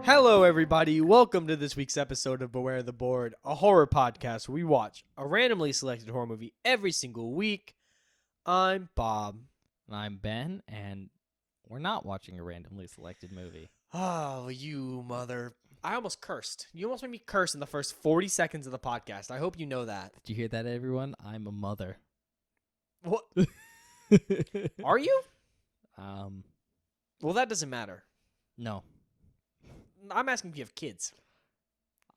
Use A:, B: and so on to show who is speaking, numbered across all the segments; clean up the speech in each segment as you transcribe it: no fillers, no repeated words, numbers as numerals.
A: Hello, everybody. Welcome to this week's episode of Beware the Board, a horror podcast where we watch a randomly selected horror movie every single week. I'm Bob.
B: I'm Ben, and we're not watching a randomly selected movie.
A: Oh, you mother. I almost cursed. You almost made me curse in the first 40 seconds of the podcast. I hope you know that.
B: Did you hear that, everyone? I'm a mother.
A: What? Are you?
B: Um,
A: Well, that doesn't matter.
B: no.
A: I'm asking if you have kids.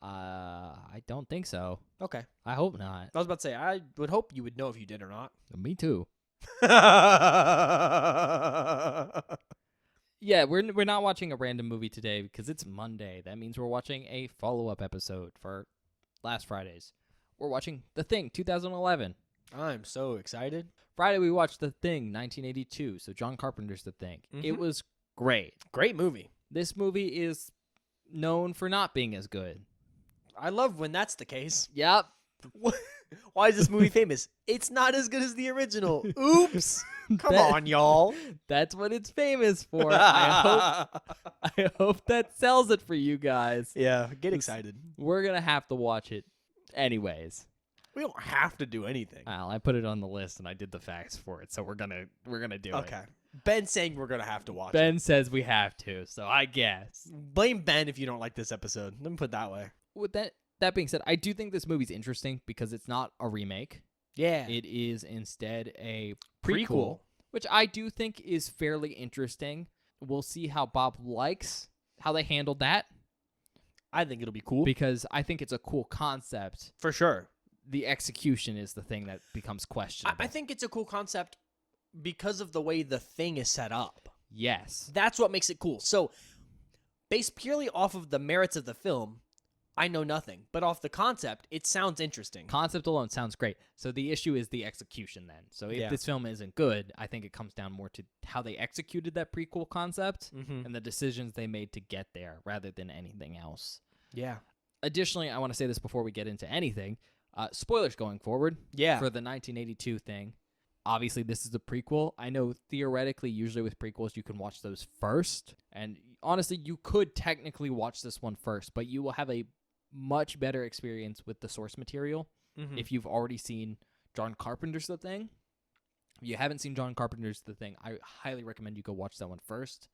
B: I don't think so.
A: Okay.
B: I hope not.
A: I was about to say, I would hope you would know if you did or not.
B: Me too. Yeah, we're not watching a random movie today because it's Monday. That means we're watching a follow-up episode for last Friday's. We're watching The Thing, 2011.
A: I'm so excited.
B: Friday we watched The Thing, 1982. So John Carpenter's The Thing. It was great.
A: Great movie.
B: This movie is known for not being as good.
A: I love when that's the case.
B: Yep.
A: Why is this movie famous? It's not as good as the original. Oops. Come
B: That-
A: on, y'all.
B: That's what it's famous for. I hope that sells it for you guys.
A: Yeah, get excited.
B: We're gonna have to watch it anyways.
A: We don't have to do anything.
B: Well, I put it on the list and I did the facts for it, so we're gonna do it.
A: Okay. Ben's saying we're going to have to watch it.
B: Ben says we have to, so I guess.
A: Blame Ben if you don't like this episode. Let me put it that way.
B: With that being said, I do think this movie's interesting because it's not a remake.
A: Yeah.
B: It is instead a
A: Prequel.
B: prequel, which I do think is fairly interesting. We'll see how Bob likes how they handled that
A: I think it'll be cool.
B: because I think it's a cool concept.
A: For sure.
B: The execution is the thing that becomes questionable.
A: I think it's a cool concept because of the way the thing is set up.
B: Yes.
A: That's what makes it cool. So, based purely off of the merits of the film, I know nothing. But off the concept, it sounds interesting.
B: Concept alone sounds great. So the issue is the execution then. So if this film isn't good, I think it comes down more to how they executed that prequel concept and the decisions they made to get there rather than anything else.
A: Yeah.
B: Additionally, I want to say this before we get into anything. Spoilers going forward
A: Yeah.
B: for the 1982 thing. Obviously, this is a prequel. I know theoretically, usually with prequels, you can watch those first. And honestly, you could technically watch this one first, but you will have a much better experience with the source material if you've already seen John Carpenter's The Thing. If you haven't seen John Carpenter's The Thing, I highly recommend you go watch that one first.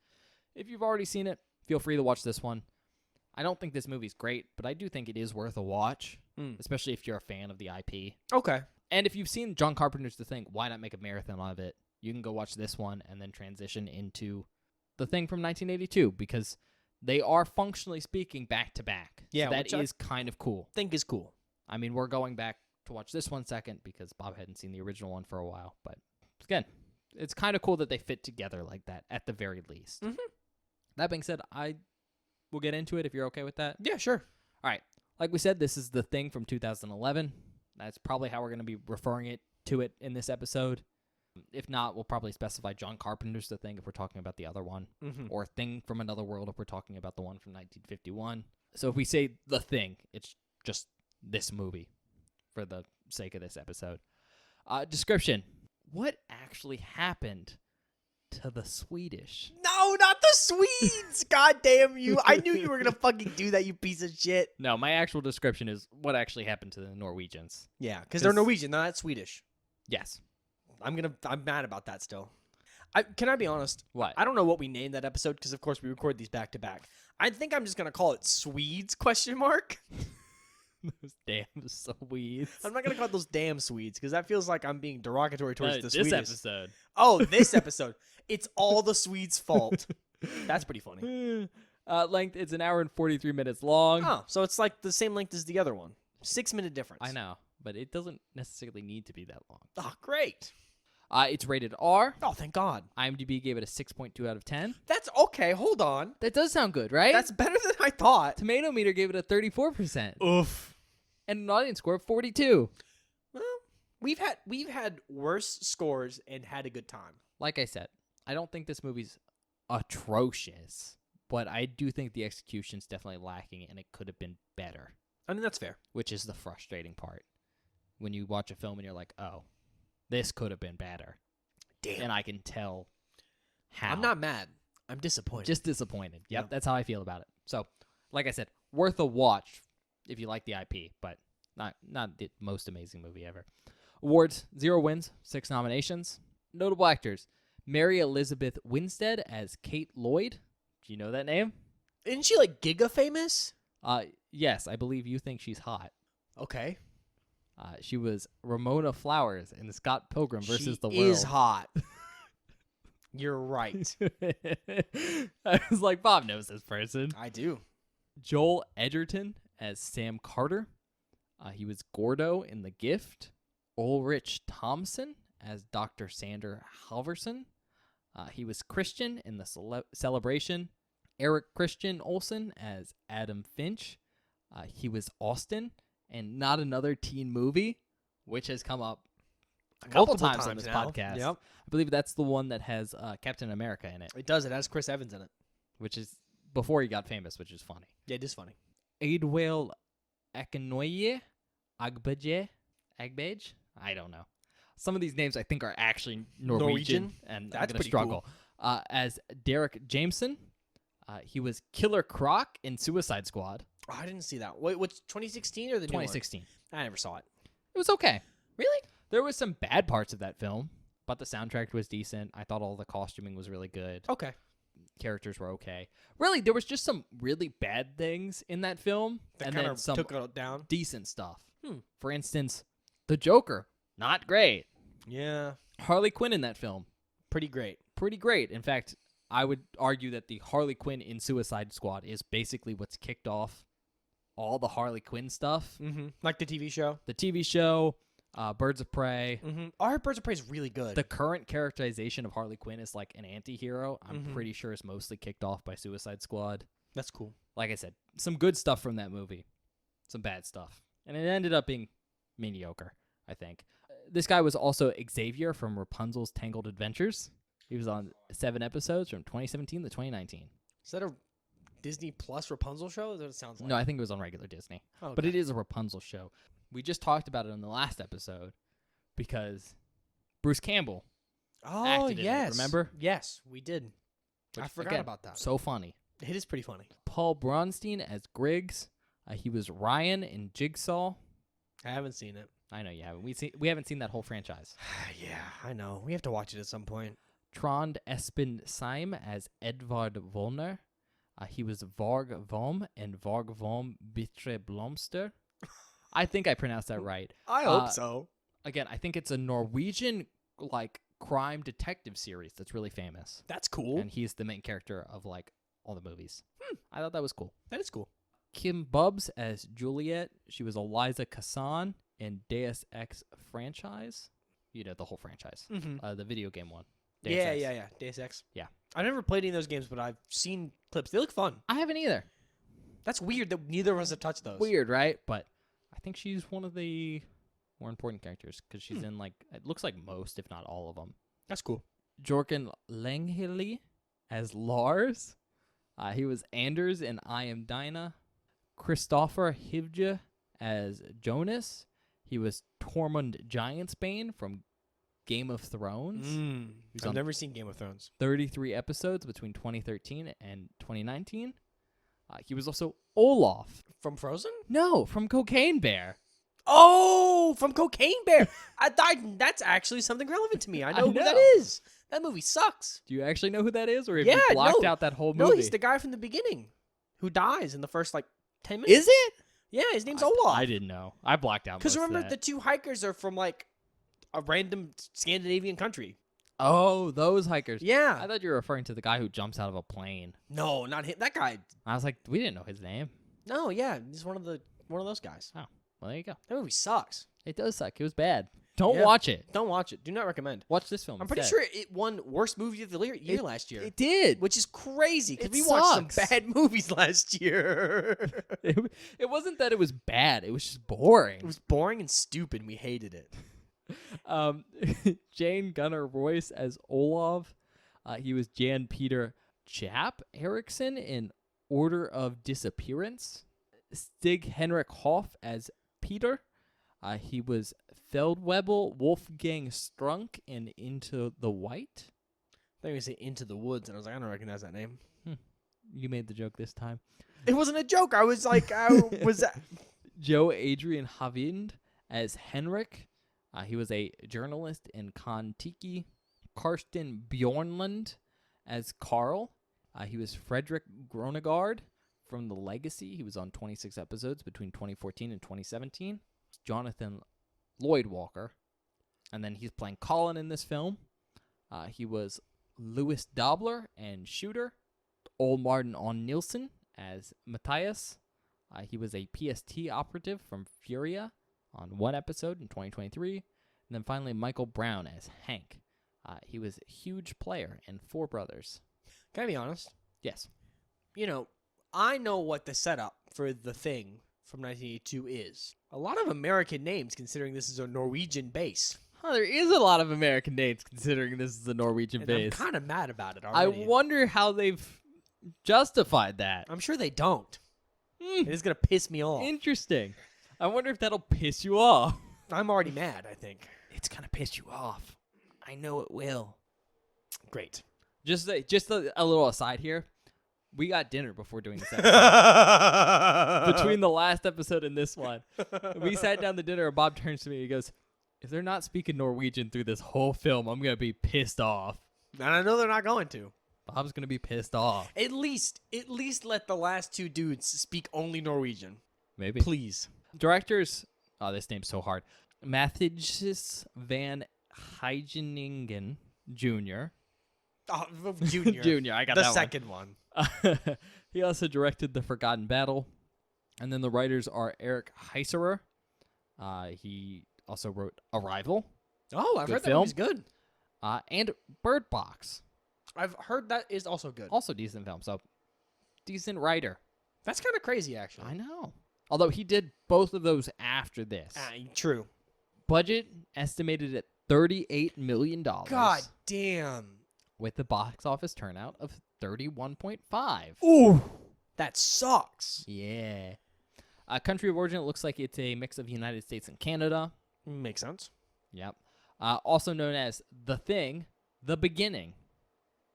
B: If you've already seen it, feel free to watch this one. I don't think this movie's great, but I do think it is worth a watch, especially if you're a fan of the IP.
A: Okay.
B: And if you've seen John Carpenter's The Thing, why not make a marathon of it? You can go watch this one and then transition into The Thing from 1982 because they are functionally speaking back to back.
A: Yeah,
B: So that
A: which I
B: is kind of cool.
A: Think is cool.
B: I mean, we're going back to watch this one second because Bob hadn't seen the original one for a while. But again, it's kind of cool that they fit together like that at the very least. That being said, I will get into it if you're okay with that.
A: Yeah, sure.
B: All right. Like we said, this is The Thing from 2011. That's probably how we're going to be referring to it in this episode. If not, we'll probably specify John Carpenter's The Thing if we're talking about the other one, or Thing from Another World if we're talking about the one from 1951. So if we say The Thing, it's just this movie for the sake of this episode. Description. What actually happened to the Swedish?
A: No, not the Swedes! God damn you. I knew you were going to fucking do that, you piece of shit.
B: No, my actual description is what actually happened to the Norwegians.
A: Yeah, because they're Norwegian, they're not Swedish.
B: Yes.
A: I'm mad about that still. Can I be honest?
B: What?
A: I don't know what we named that episode because, of course, we record these back to back. I think I'm just gonna call it Swedes ?
B: Those damn Swedes.
A: I'm not gonna call it those damn Swedes because that feels like I'm being derogatory towards the
B: this
A: Swedish.
B: episode.
A: Oh, this episode. It's all the Swedes' fault. That's pretty funny.
B: Length, it's an hour and 43 minutes long.
A: Oh, so it's like the same length as the other one. 6-minute difference.
B: I know, but it doesn't necessarily need to be that long.
A: Oh, great.
B: It's rated R.
A: Oh, thank God.
B: IMDb gave it a 6.2 out of 10.
A: That's okay. Hold on.
B: That does sound good, right?
A: That's better than I thought.
B: Tomato meter gave it a 34%.
A: Oof.
B: And an audience score of 42.
A: Well, we've had worse scores and had a good time.
B: Like I said, I don't think this movie's atrocious, but I do think the execution's definitely lacking and it could have been better.
A: I mean, that's fair.
B: Which is the frustrating part. When you watch a film and you're like, oh, this could have been better.
A: Damn.
B: And I can tell how.
A: I'm not mad. I'm disappointed.
B: Just disappointed. Yep,
A: Yeah.
B: that's how I feel about it. So, like I said, worth a watch if you like the IP, but not the most amazing movie ever. Awards: 0 wins, 6 nominations. Notable actors: Mary Elizabeth Winstead as Kate Lloyd. Do you know that name?
A: Isn't she like Giga famous?
B: Yes, I believe you think she's hot.
A: Okay.
B: She was Ramona Flowers in Scott Pilgrim versus the World.
A: She is hot. You're right.
B: I was like, Bob knows this person.
A: I do.
B: Joel Edgerton as Sam Carter. He was Gordo in The Gift. Ulrich Thompson as Dr. Sander Halverson. He was Christian in The Celebration. Eric Christian Olsen as Adam Finch. He was Austin in Not Another Teen Movie, which has come up multiple times on this
A: now.
B: podcast.
A: Yep.
B: I believe that's the one that has Captain America in it,
A: It does. It has Chris Evans in it.
B: which is before he got famous, which is funny.
A: Yeah, it is funny.
B: Adwale Akinoye Agbage? I don't know. Some of these names I think are actually Norwegian. And
A: That's
B: I'm going to
A: pretty
B: struggle. As Derek Jameson, he was Killer Croc in Suicide Squad.
A: Oh, I didn't see that. Wait, what's 2016 or the new one?
B: 2016.
A: I never saw it.
B: It was okay.
A: Really?
B: There was some bad parts of that film, but the soundtrack was decent. I thought all the costuming was really good.
A: Okay.
B: Characters were okay. Really, there was just some really bad things in that film,
A: That
B: and
A: kind
B: then
A: of
B: some
A: took it down.
B: decent stuff.
A: Hmm.
B: For instance, the Joker, not great.
A: Yeah.
B: Harley Quinn in that film,
A: Pretty great.
B: pretty great. In fact, I would argue that the Harley Quinn in Suicide Squad is basically what's kicked off all the Harley Quinn stuff.
A: Mm-hmm. Like the TV show.
B: The TV show, Birds of Prey.
A: Mm-hmm. Our Birds of Prey is really good.
B: The current characterization of Harley Quinn is like an anti-hero. I'm
A: Mhm.
B: pretty sure is mostly kicked off by Suicide Squad.
A: That's cool.
B: Like I said, some good stuff from that movie, some bad stuff. And it ended up being mediocre, I think. This guy was also Xavier from Rapunzel's Tangled Adventures. He was on 7 episodes from 2017 to 2019.
A: Is that a Disney Plus Rapunzel show? Is that what it sounds like?
B: No, I think it was on regular Disney.
A: Oh,
B: But
A: okay.
B: it is a Rapunzel show. We just talked about it in the last episode because Bruce Campbell,
A: Oh,
B: acted in it,
A: yes.
B: remember?
A: Yes, we did. I
B: which,
A: forgot
B: again,
A: about that.
B: so funny.
A: It is pretty funny.
B: Paul Bronstein as Griggs. He was Ryan in Jigsaw.
A: I haven't seen it.
B: I know you haven't. We haven't seen that whole franchise.
A: Yeah, I know. We have to watch it at some point.
B: Trond Espen Seim as Edvard Volner. He was Varg Vom and Varg Vom Bitre Blomster. I think I pronounced that right.
A: I hope so.
B: Again, I think it's a Norwegian like crime detective series that's really famous.
A: That's cool.
B: And he's the main character of like all the movies. I thought that was cool.
A: That is cool.
B: Kim Bubbs as Juliet. She was Eliza Kassan in Deus Ex franchise. You know, the whole franchise.
A: Mm-hmm.
B: The video game one. Deus
A: Yeah,
B: Ex.
A: yeah. Deus Ex.
B: Yeah.
A: I've never played any of those games, but I've seen clips. They look fun.
B: I haven't either.
A: That's weird that neither of us have touched those.
B: Weird, right? But I think she's one of the more important characters because she's in like, it looks like most, if not all of them.
A: That's cool.
B: Jorgen Langhilly as Lars. He was Anders in I Am Dinah. Christopher Hivje as Jonas. He was Tormund Giantsbane from Game of Thrones. He's
A: I've
B: on
A: never seen Game of Thrones.
B: 33 episodes between 2013 and 2019. He was also Olaf.
A: From Frozen?
B: No, from Cocaine Bear.
A: Oh, from Cocaine Bear. I thought that's actually something relevant to me. I know who that
B: know.
A: is. That movie sucks.
B: Do you actually know who that is, or have
A: Yeah,
B: you blocked
A: no.
B: out that whole
A: No,
B: movie?
A: he's the guy from the beginning who dies in the first, 10 minutes.
B: Is it?
A: Yeah, his name's Olaf.
B: I didn't know. I blocked out.
A: Because
B: most
A: remember,
B: of
A: the
B: that.
A: two hikers are from, a random Scandinavian country.
B: Oh, those hikers.
A: Yeah.
B: I thought you were referring to the guy who jumps out of a plane.
A: No, not him. That guy.
B: I was like, we didn't know his name.
A: No, yeah. He's one of those guys.
B: Well, there you go.
A: That movie sucks.
B: It does suck. It was bad. Don't
A: Yeah.
B: watch it.
A: Don't watch it. Do not recommend.
B: Watch this film.
A: I'm pretty
B: instead.
A: sure it won worst movie of the year last year.
B: It did.
A: Which is crazy because
B: It
A: we watched some
B: sucks.
A: bad movies last year.
B: It wasn't that it was bad. It was just boring.
A: It was boring and stupid. And we hated it.
B: Jane Gunnar Royce as Olav. He was Jan Peter Chap Eriksson in Order of Disappearance. Stig Henrik Hoff as Peter. He was Feldwebel Wolfgang Strunk in Into the White.
A: I thought you were going to say Into the Woods, and I was like, I don't recognize that name.
B: You made the joke this time.
A: It wasn't a joke. I was like,
B: Joe Adrian Havind as Henrik. He was a journalist in Kon-Tiki. Karsten Bjornlund as Carl. He was Frederick Gronegard from The Legacy. He was on 26 episodes between 2014 and 2017. Jonathan Lloyd Walker. And then he's playing Colin in this film. He was Louis Dobler and Shooter. Ole Martin on Nielsen as Matthias. He was a PST operative from Furia on one episode in 2023. And then finally, Michael Brown as Hank. He was a huge player in Four Brothers.
A: Can I be honest?
B: Yes.
A: You know, I know what the setup for The Thing from 1982 is. A lot of American names, considering this is a Norwegian base.
B: Oh, there is a lot of American names, considering this is a Norwegian
A: And
B: base.
A: I'm kind of mad about it
B: I
A: already.
B: wonder how they've justified that.
A: I'm sure they don't.
B: Hmm,
A: It's going to piss me off.
B: interesting. I wonder if that'll piss you off.
A: I'm already mad, I think.
B: It's going to piss you off. I know it will.
A: Great.
B: Just a little aside here. We got dinner before doing this episode. Between the last episode and this one. We sat down to dinner and Bob turns to me and he goes, if they're not speaking Norwegian through this whole film, I'm going to be pissed off.
A: And I know they're not going to.
B: Bob's going to be pissed off.
A: At least let the last two dudes speak only Norwegian.
B: Maybe.
A: Please.
B: Directors, oh, this name's so hard. Matthijs van Heijeningen Jr.
A: Oh, Junior.
B: Junior, I got
A: the
B: that
A: second one.
B: one. He also directed The Forgotten Battle. And then the writers are Eric Heiserer. He also wrote Arrival.
A: Oh, I've
B: Good
A: heard that
B: film.
A: movie's good.
B: And Bird Box.
A: I've heard that is also good.
B: Also decent film. So, decent writer.
A: That's kind of crazy, actually.
B: I know. Although he did both of those after this.
A: True.
B: Budget estimated at $38 million.
A: God damn.
B: With the box office turnout of 31.5.
A: Ooh. That sucks.
B: Yeah. Country of origin, it looks like it's a mix of United States and Canada.
A: Makes sense.
B: Yep. Also known as The Thing, The Beginning,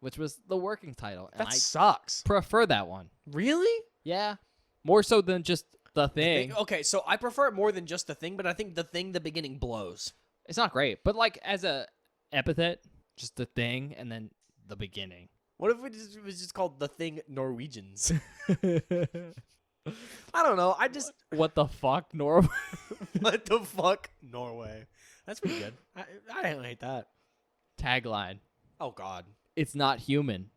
B: which was the working title. And
A: That
B: I
A: sucks.
B: prefer that one.
A: Really?
B: Yeah. More so than just The Thing.
A: Okay, so I prefer it more than just The Thing, but I think The Thing, The Beginning blows.
B: It's not great, but like as a epithet, just The Thing and then The Beginning.
A: What if it was just called The Thing Norwegians? I don't know. I just...
B: What the fuck, Norway?
A: What the fuck? Norway. That's pretty good. I don't hate that.
B: Tagline.
A: Oh, God.
B: It's not human.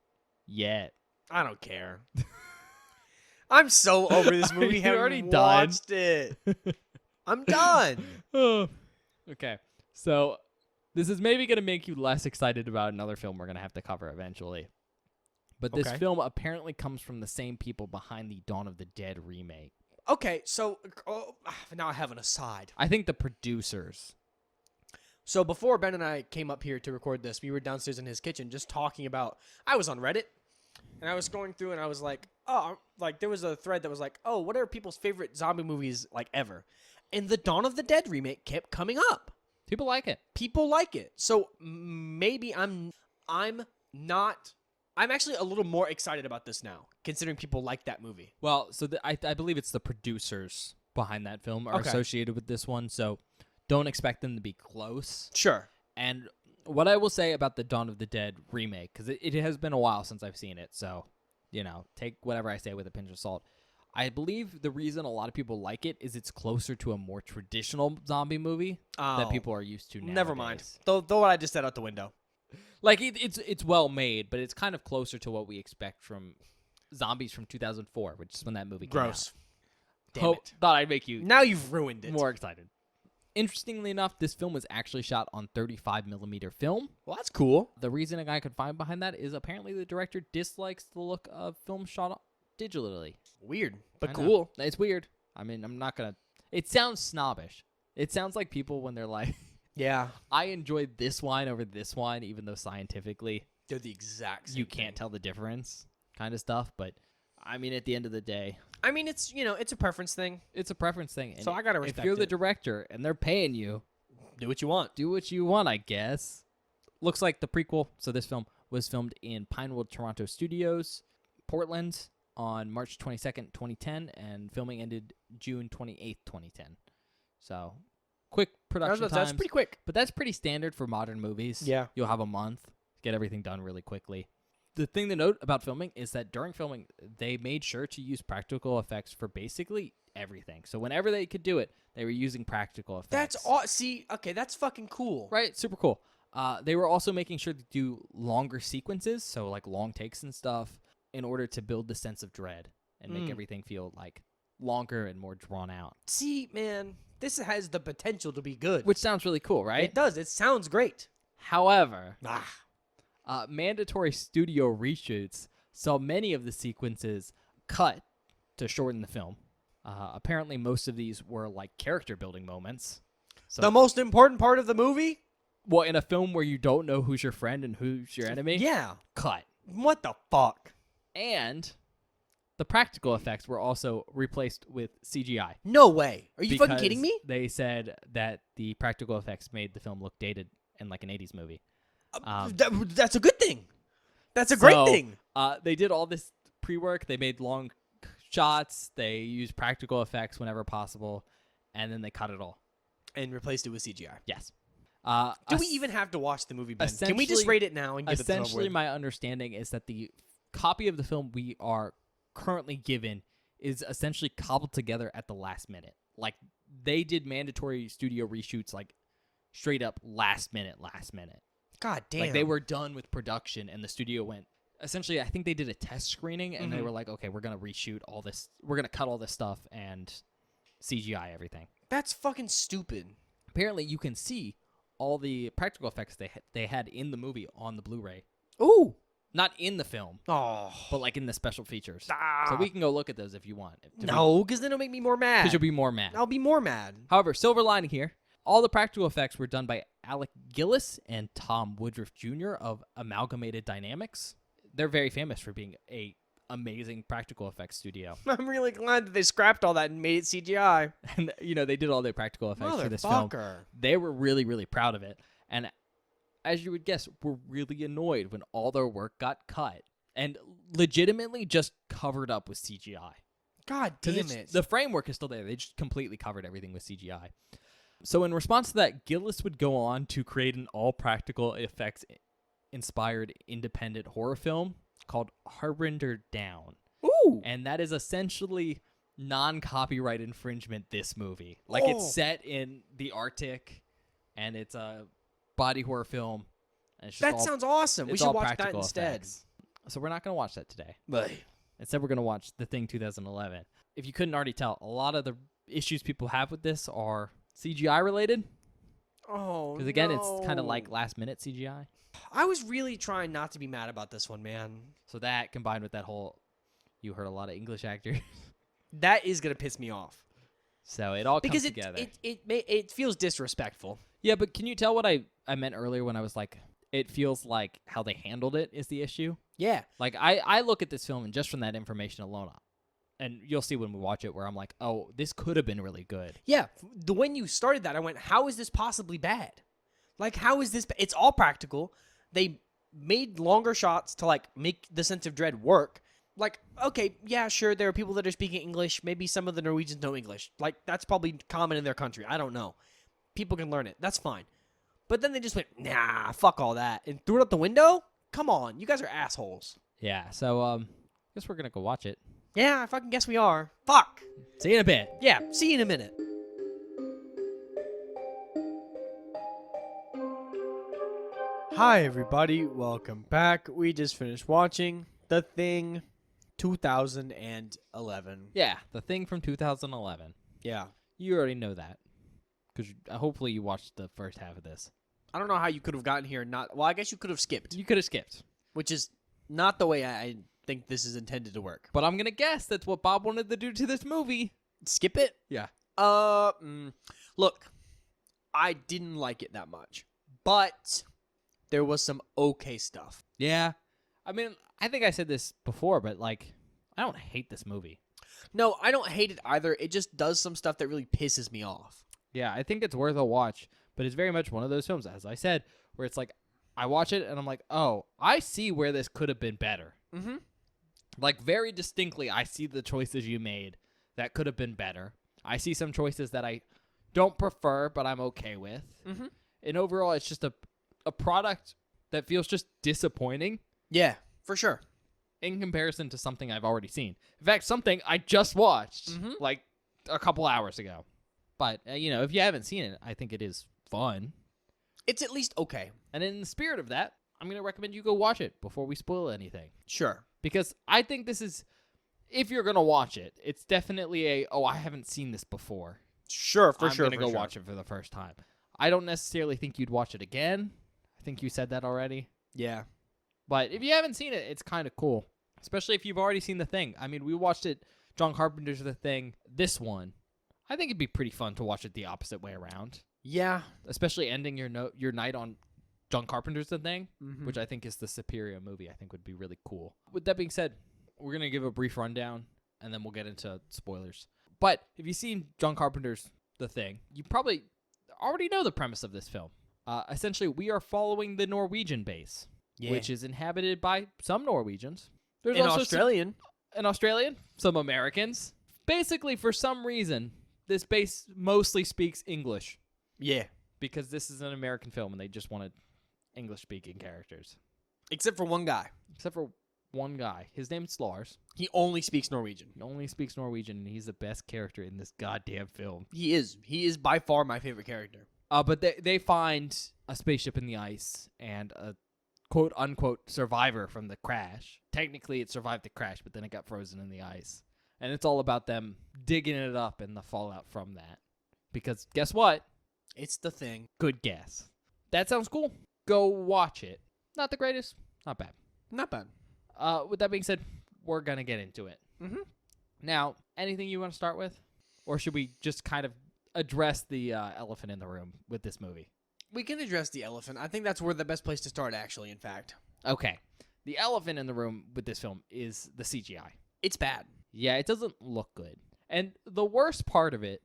B: Yet.
A: I don't care. I'm so over this movie.
B: You
A: Haven't
B: already done.
A: watched it. I'm done.
B: Okay. So, this is maybe going to make you less excited about another film we're going to have to cover eventually. But this
A: Okay.
B: film apparently comes from the same people behind the Dawn of the Dead remake.
A: Okay, so now I have an aside.
B: I think the producers.
A: So before Ben and I came up here to record this, we were downstairs in his kitchen just talking about... I was on Reddit, and I was going through, and I was like, oh, like there was a thread that was like, oh, what are people's favorite zombie movies like ever? And the Dawn of the Dead remake kept coming up.
B: People like it.
A: People like it. So maybe I'm actually a little more excited about this now, considering people like that movie.
B: Well, so I believe it's the producers behind that film are
A: Okay.
B: associated with this one, so don't expect them to be close.
A: Sure.
B: And what I will say about the Dawn of the Dead remake, because it has been a while since I've seen it, so, take whatever I say with a pinch of salt. I believe the reason a lot of people like it is it's closer to a more traditional zombie movie that people are used to nowadays.
A: Never mind. Throw what I just said out the window.
B: Like, it's well made, but it's kind of closer to what we expect from Zombies from 2004, which is when that movie came
A: Gross.
B: out.
A: Damn it.
B: Thought I'd make you
A: Now you've ruined it.
B: more excited. Interestingly enough, this film was actually shot on 35mm film.
A: Well, that's cool.
B: The reasoning I could find behind that is apparently the director dislikes the look of film shot digitally.
A: Weird, but
B: I know.
A: cool.
B: It's weird. I mean, I'm not going to... It sounds snobbish. It sounds like people when they're like,
A: Yeah.
B: I enjoyed this wine over this wine, even though scientifically
A: They're the exact same
B: you can't tell the difference kind of stuff. But, I mean, at the end of the day,
A: I mean, it's a preference thing.
B: it's a preference thing. And
A: So I gotta
B: if
A: respect
B: you're the
A: it.
B: director and they're paying you,
A: Do what you want.
B: do what you want, I guess. Looks like the prequel. So this film was filmed in Pinewood, Toronto Studios, Portland, on March 22nd, 2010, and filming ended June 28th, 2010. So, quick production times.
A: That's pretty quick.
B: But that's pretty standard for modern movies.
A: Yeah.
B: You'll have a month, get everything done really quickly. The thing to note about filming is that during filming, they made sure to use practical effects for basically everything. So whenever they could do it, they were using practical effects.
A: See, okay, that's fucking cool.
B: Right, super cool. They were also making sure to do longer sequences, so like long takes and stuff, in order to build the sense of dread and make everything feel like longer and more drawn out.
A: See, man, this has the potential to be good.
B: Which sounds really cool, right?
A: It does. It sounds great.
B: However, mandatory studio reshoots saw many of the sequences cut to shorten the film. Apparently, most of these were like character building moments. So,
A: the most important part of the movie?
B: well, in a film where you don't know who's your friend and who's your enemy,
A: Yeah.
B: cut.
A: What the fuck?
B: And the practical effects were also replaced with CGI.
A: No way. Are you fucking
B: because
A: kidding me?
B: They said that the practical effects made the film look dated and like an 80s movie.
A: That's a good thing. That's a great
B: So,
A: thing.
B: They did all this pre-work. They made long shots. They used practical effects whenever possible, and then they cut it all.
A: And replaced it with CGI.
B: Yes.
A: Do we even have to watch the movie, Ben? Can we just
B: essentially-
A: rate it now and get it over
B: Essentially,
A: with?
B: my understanding is that the copy of the film we are currently given is essentially cobbled together at the last minute. Like, they did mandatory studio reshoots, like, straight up last minute.
A: God damn.
B: Like, they were done with production, and the studio went... Essentially, I think they did a test screening, and they were like, okay, we're going to reshoot all this. We're going to cut all this stuff and CGI everything.
A: That's fucking stupid.
B: Apparently, you can see all the practical effects they had in the movie on the Blu-ray.
A: Ooh.
B: Not in the film,
A: Oh.
B: but like in the special features.
A: Ah.
B: So we can go look at those if you want.
A: No, because then it'll make me more mad.
B: Because you'll be more mad.
A: I'll be more mad.
B: However, silver lining here, all the practical effects were done by Alec Gillis and Tom Woodruff Jr. of Amalgamated Dynamics. They're very famous for being a amazing practical effects studio.
A: I'm really glad that they scrapped all that and made it CGI.
B: And, they did all their practical effects for this film.
A: Motherfucker.
B: They were really, really proud of it. And as you would guess, were really annoyed when all their work got cut and legitimately just covered up with CGI.
A: God damn it.
B: The framework is still there. They just completely covered everything with CGI. So in response to that, Gillis would go on to create an all-practical effects-inspired independent horror film called Harbinger Down.
A: Ooh.
B: And that is essentially non-copyright infringement, this movie. Like,
A: Oh.
B: it's set in the Arctic, and it's a body horror film. And it's just
A: That sounds awesome. We
B: it's
A: should
B: all
A: watch that
B: practical
A: instead.
B: effects. So we're not going to watch that today.
A: But
B: Instead, we're going to watch The Thing 2011. If you couldn't already tell, a lot of the issues people have with this are CGI related.
A: oh,
B: Because again, it's kind of like last-minute CGI.
A: I was really trying not to be mad about this one, man.
B: So that, combined with that whole, you heard a lot of English actors.
A: That is gonna piss me off
B: So it all comes
A: because
B: together.
A: it feels disrespectful.
B: Yeah, but can you tell what I meant earlier when I was like, it feels like how they handled it is the issue?
A: Yeah.
B: Like, I look at this film, and just from that information alone, and you'll see when we watch it, where I'm like, oh, this could have been really good.
A: Yeah. When you started that, I went, how is this possibly bad? Like, how is this? It's all practical. They made longer shots to, like, make the sense of dread work. Like, okay, yeah, sure, there are people that are speaking English. Maybe some of the Norwegians know English. Like, that's probably common in their country. I don't know. People can learn it. That's fine. But then they just went, nah, fuck all that, and threw it out the window? Come on. You guys are assholes.
B: Yeah, so, I guess we're going to go watch it.
A: Yeah, I fucking guess we are. Fuck.
B: See you in a bit.
A: Yeah, see you in a minute. Hi, everybody. Welcome back. We just finished watching The Thing 2011.
B: Yeah, The Thing from 2011.
A: Yeah.
B: You already know that. Because hopefully you watched the first half of this.
A: I don't know how you could have gotten here and not... Well, I guess you could have skipped,
B: You could have skipped.
A: which is not the way I think this is intended to work.
B: But I'm going to guess that's what Bob wanted to do to this movie.
A: Skip it?
B: Yeah.
A: Look, I didn't like it that much, but there was some okay stuff.
B: Yeah. I mean, I think I said this before, but, like, I don't hate this movie.
A: No, I don't hate it either. It just does some stuff that really pisses me off.
B: Yeah, I think it's worth a watch, but it's very much one of those films, as I said, where it's like, I watch it and I'm like, oh, I see where this could have been better.
A: Mm-hmm.
B: Like, very distinctly, I see the choices you made that could have been better. I see some choices that I don't prefer, but I'm okay with.
A: Mm-hmm.
B: And overall, it's just a product that feels just disappointing
A: Yeah, for sure.
B: in comparison to something I've already seen. In fact, something I just watched like a couple hours ago. But, if you haven't seen it, I think it is fun.
A: It's at least okay.
B: And in the spirit of that, I'm going to recommend you go watch it before we spoil anything.
A: Sure.
B: Because I think this is, if you're going to watch it, it's definitely I haven't seen this before.
A: Sure, for
B: I'm
A: sure.
B: I'm going to go watch it for the first time. I don't necessarily think you'd watch it again. I think you said that already.
A: Yeah.
B: But if you haven't seen it, it's kind of cool. Especially if you've already seen The Thing. I mean, we watched it, John Carpenter's The Thing, this one. I think it'd be pretty fun to watch it the opposite way around.
A: Yeah.
B: Especially ending your night on John Carpenter's The Thing,
A: Mm-hmm.
B: which I think is the superior movie. I think would be really cool. With that being said, we're going to give a brief rundown, and then we'll get into spoilers. But if you've seen John Carpenter's The Thing, you probably already know the premise of this film. Essentially, we are following the Norwegian base, which is inhabited by some Norwegians. There's
A: An
B: also
A: Australian.
B: an Australian, some Americans. Basically, for some reason, this base mostly speaks English
A: Yeah.
B: because this is an American film and they just wanted English-speaking characters.
A: Except for one guy.
B: Except for one guy. His name's Lars.
A: He only speaks Norwegian.
B: He only speaks Norwegian, and he's the best character in this goddamn film.
A: He is. He is by far my favorite character.
B: But they find a spaceship in the ice and a quote-unquote survivor from the crash. Technically, it survived the crash, but then it got frozen in the ice. And it's all about them digging it up and the fallout from that. Because guess what?
A: It's The Thing.
B: Good guess. That sounds cool. Go watch it. Not the greatest. Not bad.
A: Not bad.
B: With that being said, we're going to get into it.
A: Mm-hmm.
B: Now, anything you want to start with? Or should we just kind of address the elephant in the room with this movie?
A: We can address the elephant. I think that's where the best place to start, actually, in fact.
B: Okay. The elephant in the room with this film is the CGI.
A: It's bad.
B: Yeah, it doesn't look good. And the worst part of it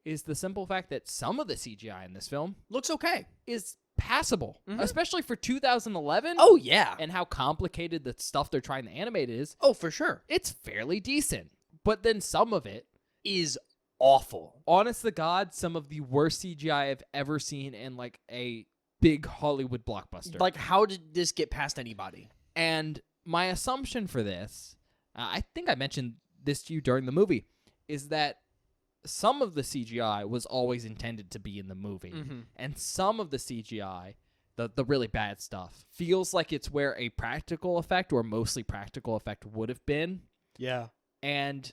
B: is the simple fact that some of the CGI in this film
A: Looks okay.
B: is passable, especially for 2011.
A: Oh, yeah.
B: And how complicated the stuff they're trying to animate is.
A: Oh, for sure.
B: It's fairly decent. But then some of it,
A: Is awful.
B: honest to God, some of the worst CGI I've ever seen in like a big Hollywood blockbuster.
A: Like, how did this get past anybody?
B: And my assumption for this, I think I mentioned this to you during the movie, is that some of the CGI was always intended to be in the movie.
A: Mm-hmm.
B: And some of the CGI, the really bad stuff, feels like it's where a practical effect or mostly practical effect would have been.
A: Yeah.
B: And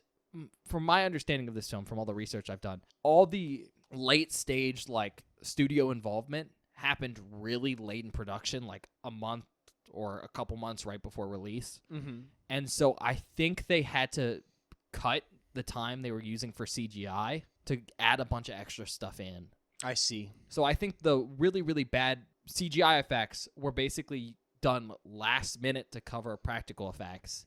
B: from my understanding of this film, from all the research I've done, all the late stage like studio involvement happened really late in production, like a month or a couple months right before release.
A: Mm-hmm.
B: And so I think they had to cut the time they were using for CGI to add a bunch of extra stuff in.
A: I see.
B: So I think the really, really bad CGI effects were basically done last minute to cover practical effects.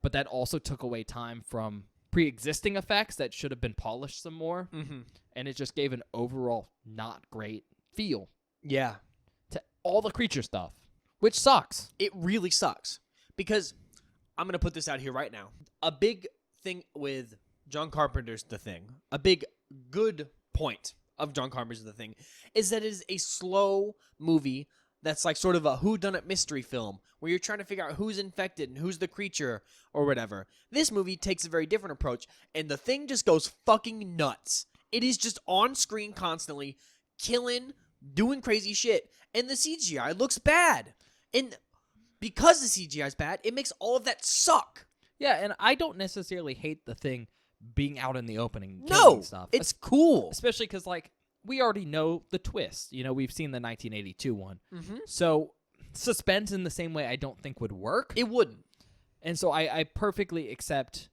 B: But that also took away time from pre-existing effects that should have been polished some more.
A: Mm-hmm.
B: And it just gave an overall not great feel
A: Yeah.
B: to all the creature stuff, which sucks.
A: It really sucks. Because I'm going to put this out here right now. A big thing with John Carpenter's The Thing, a big good point of John Carpenter's The Thing, is that it is a slow movie that's like sort of a whodunit mystery film where you're trying to figure out who's infected and who's the creature or whatever. This movie takes a very different approach, and The Thing just goes fucking nuts. It is just on screen constantly, killing, doing crazy shit, and the CGI looks bad. And because the CGI is bad, it makes all of that suck.
B: Yeah, and I don't necessarily hate The Thing being out in the opening.
A: No,
B: killing stuff.
A: it's cool.
B: Especially because, like, we already know the twist. You know, we've seen the 1982 one.
A: Mm-hmm.
B: So suspense in the same way I don't think would work.
A: It wouldn't.
B: And so I perfectly accept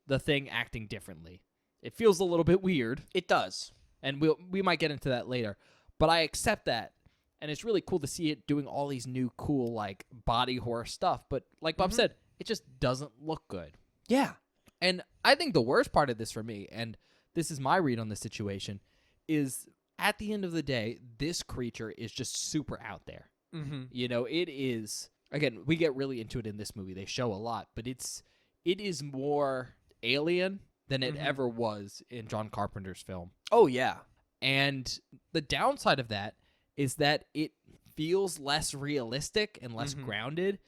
B: The Thing acting differently. It feels a little bit weird,
A: It does.
B: and we might get into that later. But I accept that. And it's really cool to see it doing all these new cool, like, body horror stuff. But like Bob said, it just doesn't look good.
A: Yeah.
B: And I think the worst part of this for me, and this is my read on the situation, is at the end of the day, this creature is just super out there.
A: Mm-hmm.
B: You know, it is, again, we get really into it in this movie. They show a lot, but it's it is more alien than it ever was in John Carpenter's film.
A: Oh, yeah.
B: And the downside of that is that it feels less realistic and less grounded.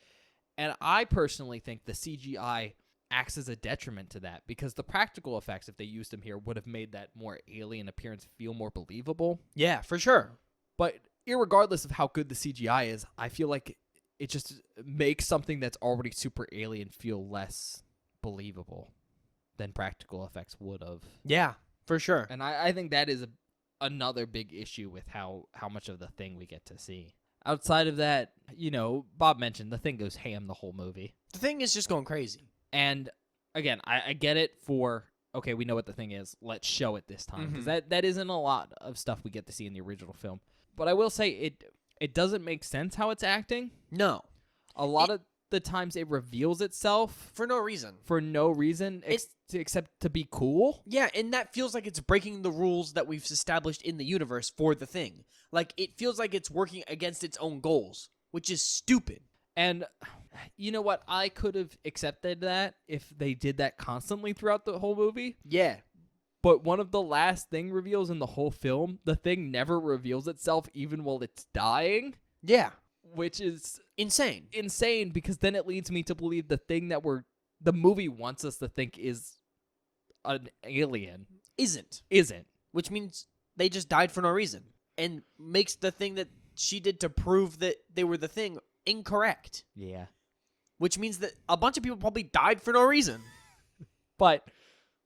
B: And I personally think the CGI acts as a detriment to that, because the practical effects, if they used them here, would have made that more alien appearance feel more believable.
A: Yeah, for sure.
B: But irregardless of how good the CGI is, I feel like it just makes something that's already super alien feel less believable than practical effects would have.
A: Yeah, for sure.
B: And I think that is another big issue with how much of the Thing we get to see. Outside of that, Bob mentioned the Thing goes ham the whole movie.
A: The Thing is just going crazy.
B: And again, I get it for, okay, we know what the Thing is. Let's show it this time. Because that isn't a lot of stuff we get to see in the original film. But I will say it doesn't make sense how it's acting.
A: No.
B: A lot of the times it reveals itself.
A: For no reason.
B: For no reason except to be cool.
A: Yeah, and that feels like it's breaking the rules that we've established in the universe for the Thing. Like, it feels like it's working against its own goals, which is stupid.
B: And you know what? I could have accepted that if they did that constantly throughout the whole movie.
A: Yeah.
B: But one of the last Thing reveals in the whole film, the Thing never reveals itself even while it's dying.
A: Yeah.
B: Which is
A: insane.
B: Insane, because then it leads me to believe the Thing that the movie wants us to think is an alien.
A: Isn't. Which means they just died for no reason. And makes the thing that she did to prove that they were the Thing incorrect.
B: Yeah.
A: Which means that a bunch of people probably died for no reason.
B: But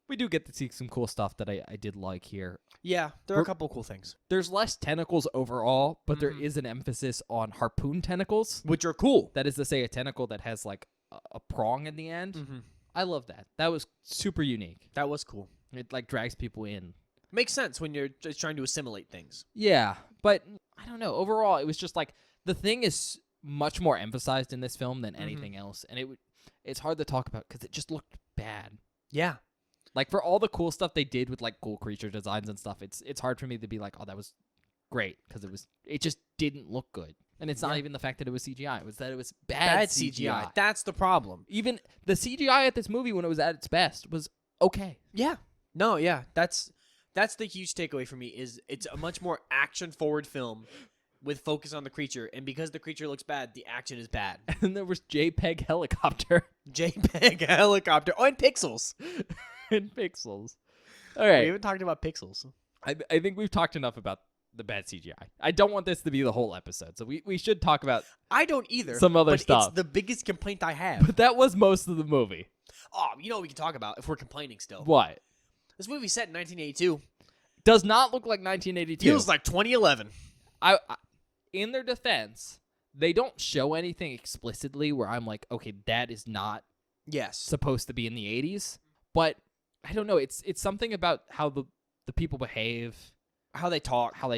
B: we do get to see some cool stuff that I did like here.
A: Yeah, there are a couple cool things.
B: There's less tentacles overall, but there is an emphasis on harpoon tentacles.
A: Which are cool.
B: That is to say, a tentacle that has like a prong in the end. I love that. That was super unique.
A: That was cool.
B: It like drags people in.
A: Makes sense when you're just trying to assimilate things.
B: Yeah, but I don't know. Overall, it was just like the Thing is much more emphasized in this film than anything else, and it's hard to talk about because it just looked bad.
A: Yeah.
B: Like, for all the cool stuff they did with like cool creature designs and stuff, it's hard for me to be like, oh, that was great, because it just didn't look good. And it's not even the fact that it was CGI; it was that it was bad CGI.
A: That's the problem.
B: Even the CGI at this movie, when it was at its best, was okay.
A: Yeah. No. Yeah. That's the huge takeaway for me. Is it's a much more action-forward film with focus on the creature, and because the creature looks bad, the action is bad.
B: And there was JPEG helicopter.
A: JPEG helicopter. Oh, and pixels.
B: And pixels. All right.
A: We haven't talked about pixels.
B: I think we've talked enough about the bad CGI. I don't want this to be the whole episode, so we should talk about
A: I don't either.
B: Some other stuff.
A: It's the biggest complaint I have.
B: But that was most of the movie.
A: Oh, you know what we can talk about if we're complaining still.
B: What?
A: This movie's set in 1982.
B: Does not look like 1982.
A: Feels like 2011.
B: I in their defense, they don't show anything explicitly where I'm like, okay, that is not supposed to be in the 80s. But I don't know. It's something about how the people behave,
A: how they talk,
B: how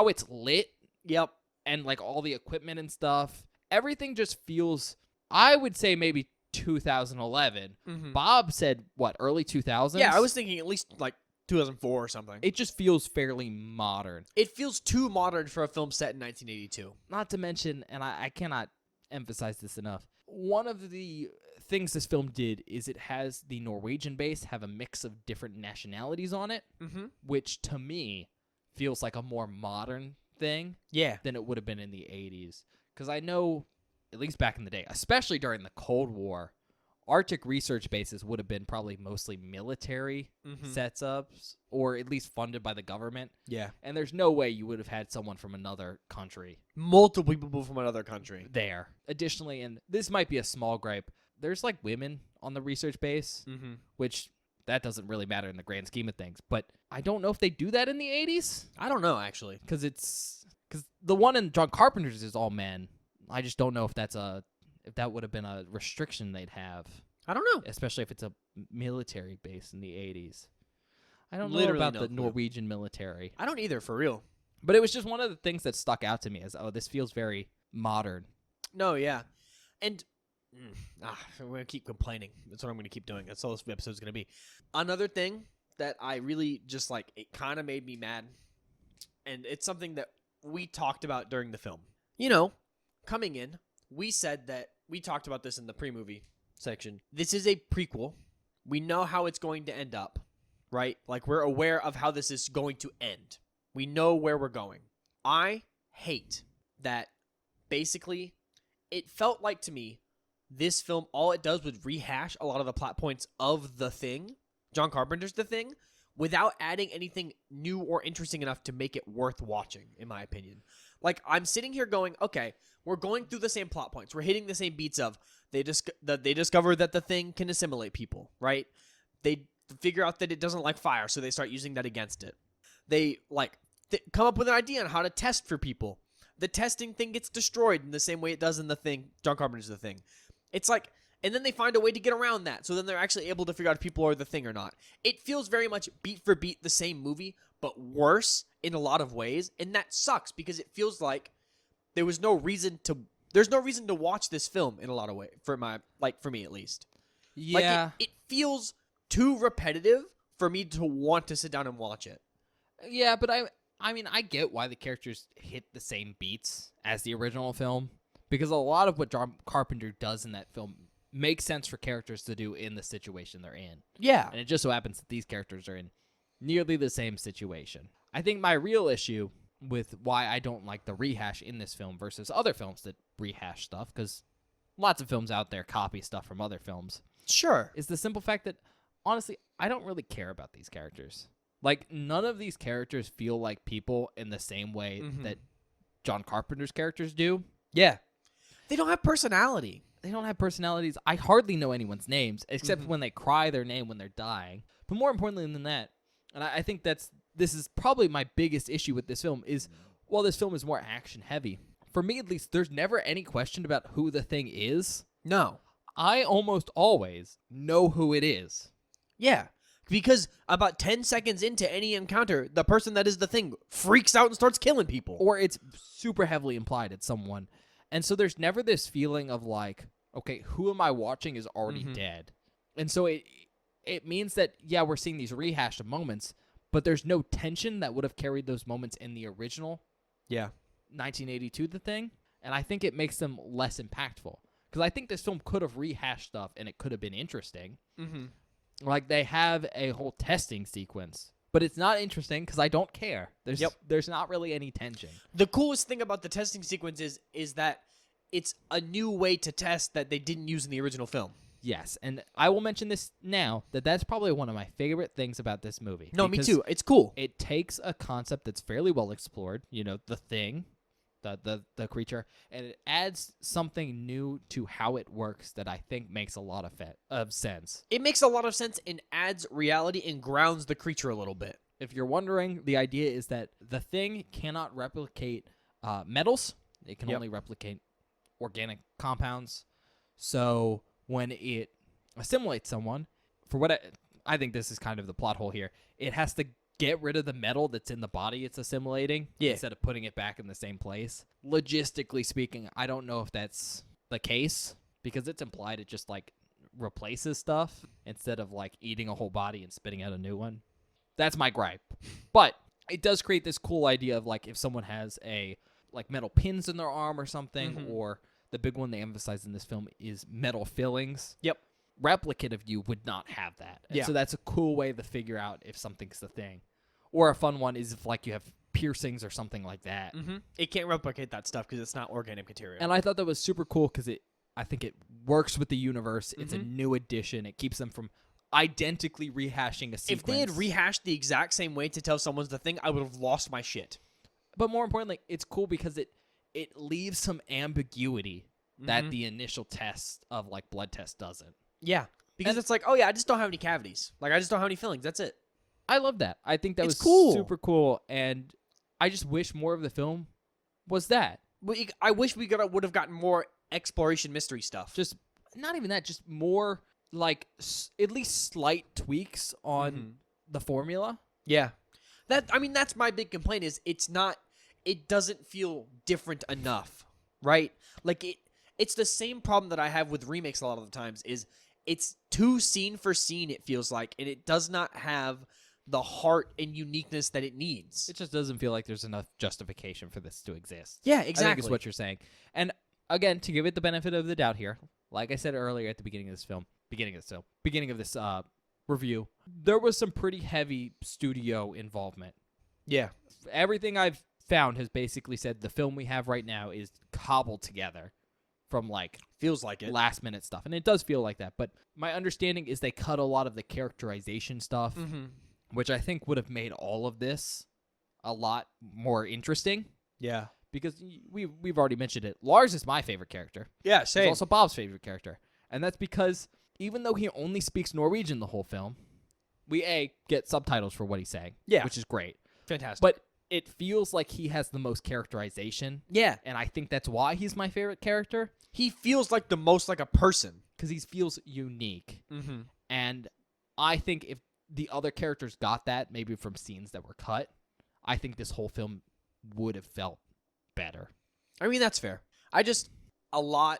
B: it's lit.
A: Yep.
B: And like all the equipment and stuff. Everything just feels, I would say maybe 2011. Bob said what, early 2000s?
A: Yeah, I was thinking at least like 2004 or something.
B: It just feels fairly modern.
A: It feels too modern for a film set in 1982.
B: Not to mention, and I cannot emphasize this enough, one of the things this film did is it has the Norwegian base have a mix of different nationalities on it, which to me feels like a more modern thing than it would have been in the 80s. Because I know, at least back in the day, especially during the Cold War, Arctic research bases would have been probably mostly military setups, or at least funded by the government.
A: Yeah.
B: And there's no way you would have had someone from another country.
A: Multiple people from another country.
B: There. Additionally, and this might be a small gripe, there's like women on the research base, which that doesn't really matter in the grand scheme of things. But I don't know if they do that in the 80s.
A: I don't know, actually.
B: Because the one in John Carpenter's is all men. I just don't know if if that would have been a restriction they'd have.
A: I don't know.
B: Especially if it's a military base in the 80s. I don't know
A: Literally
B: about
A: no
B: the
A: clue.
B: Norwegian military.
A: I don't either, for real.
B: But it was just one of the things that stuck out to me as, oh, this feels very modern.
A: No, yeah. And I'm going to keep complaining. That's what I'm going to keep doing. That's all this episode's going to be. Another thing that I really just like, it kind of made me mad, and it's something that we talked about during the film. You know, coming in, we said that, we talked about this in the pre-movie, section. This is a prequel. We know how it's going to end up, right? Like, we're aware of how this is going to end. We know where we're going. I hate that basically it felt like to me this film, all it does was rehash a lot of the plot points of The Thing, John Carpenter's The Thing, without adding anything new or interesting enough to make it worth watching, in my opinion. Like, I'm sitting here going, okay, we're going through the same plot points. We're hitting the same beats of they discover that the Thing can assimilate people, right? They figure out that it doesn't like fire, so they start using that against it. They, come up with an idea on how to test for people. The testing thing gets destroyed in the same way it does in The Thing, John Carpenter's The Thing. It's like, and then they find a way to get around that, so then they're actually able to figure out if people are the Thing or not. It feels very much beat for beat the same movie, but worse in a lot of ways, and that sucks because it feels like there's no reason to watch this film in a lot of ways, for me at least.
B: Yeah.
A: Like, it feels too repetitive for me to want to sit down and watch it.
B: Yeah, but I mean, I get why the characters hit the same beats as the original film, because a lot of what John Carpenter does in that film makes sense for characters to do in the situation they're in.
A: Yeah.
B: And it just so happens that these characters are in nearly the same situation. I think my real issue with why I don't like the rehash in this film versus other films that rehash stuff, because lots of films out there copy stuff from other films,
A: Sure.
B: is the simple fact that, honestly, I don't really care about these characters. Like, none of these characters feel like people in the same way that John Carpenter's characters do.
A: Yeah. They don't have personality.
B: They don't have personalities. I hardly know anyone's names, except when they cry their name when they're dying. But more importantly than that, and I think this is probably my biggest issue with this film, is while this film is more action-heavy, for me at least, there's never any question about who the Thing is.
A: No.
B: I almost always know who it is.
A: Yeah. Because about 10 seconds into any encounter, the person that is the Thing freaks out and starts killing people.
B: Or it's super heavily implied it's someone. And so there's never this feeling of like, okay, who am I watching is already dead. And so it means that, yeah, we're seeing these rehashed moments, but there's no tension that would have carried those moments in the original 1982 The Thing. And I think it makes them less impactful. Because I think this film could have rehashed stuff and it could have been interesting. Like, they have a whole testing sequence, but it's not interesting because I don't care. There's not really any tension.
A: The coolest thing about the testing sequence is that it's a new way to test that they didn't use in the original film.
B: Yes, and I will mention this now, that's probably one of my favorite things about this movie.
A: No, me too. It's cool.
B: It takes a concept that's fairly well explored, the Thing, the creature, and it adds something new to how it works that I think makes a lot of sense.
A: It makes a lot of sense and adds reality and grounds the creature a little bit.
B: If you're wondering, the idea is that the Thing cannot replicate metals. It can only replicate organic compounds. So when it assimilates someone, for what I think this is kind of the plot hole here, it has to get rid of the metal that's in the body it's assimilating instead of putting it back in the same place. Logistically speaking, I don't know if that's the case, because it's implied it just like replaces stuff instead of like eating a whole body and spitting out a new one. That's my gripe. But it does create this cool idea of like if someone has a like metal pins in their arm or something, or the big one they emphasize in this film is metal fillings.
A: Yep.
B: Replicate of you would not have that. And so that's a cool way to figure out if something's the Thing. Or a fun one is if like you have piercings or something like that.
A: It can't replicate that stuff because it's not organic material.
B: And I thought that was super cool because I think it works with the universe. It's a new addition. It keeps them from identically rehashing a sequence.
A: If they had rehashed the exact same way to tell someone's the Thing, I would have lost my shit.
B: But more importantly, it's cool because it leaves some ambiguity that the initial test of like blood test doesn't.
A: Yeah. Because it's like, oh yeah, I just don't have any cavities. Like, I just don't have any fillings. That's it.
B: I love that. I think that was
A: cool.
B: Super cool. And I just wish more of the film was that.
A: I wish we would have gotten more exploration mystery stuff.
B: Just not even that, just more like at least slight tweaks on the formula.
A: Yeah. That's my big complaint is it doesn't feel different enough, right? Like it's the same problem that I have with remakes a lot of the times is it's too scene for scene, it feels like, and it does not have the heart and uniqueness that it needs.
B: It just doesn't feel like there's enough justification for this to exist.
A: Yeah, exactly.
B: I think is what you're saying. And again, to give it the benefit of the doubt here, like I said earlier at the beginning of this review, there was some pretty heavy studio involvement.
A: Yeah.
B: Everything I've found has basically said the film we have right now is cobbled together from like
A: Feels like it.
B: last minute stuff, and it does feel like that. But my understanding is they cut a lot of the characterization stuff, which I think would have made all of this a lot more interesting.
A: Yeah.
B: Because we've already mentioned it. Lars is my favorite character.
A: Yeah,
B: He's
A: same.
B: also Bob's favorite character, and that's because even though he only speaks Norwegian the whole film, we get subtitles for what he's saying.
A: Yeah.
B: Which is great.
A: Fantastic.
B: But it feels like he has the most characterization.
A: Yeah.
B: And I think that's why he's my favorite character.
A: He feels like the most like a person.
B: Because he feels unique.
A: Mm-hmm.
B: And I think if the other characters got that, maybe from scenes that were cut, I think this whole film would have felt better.
A: I mean, that's fair. A lot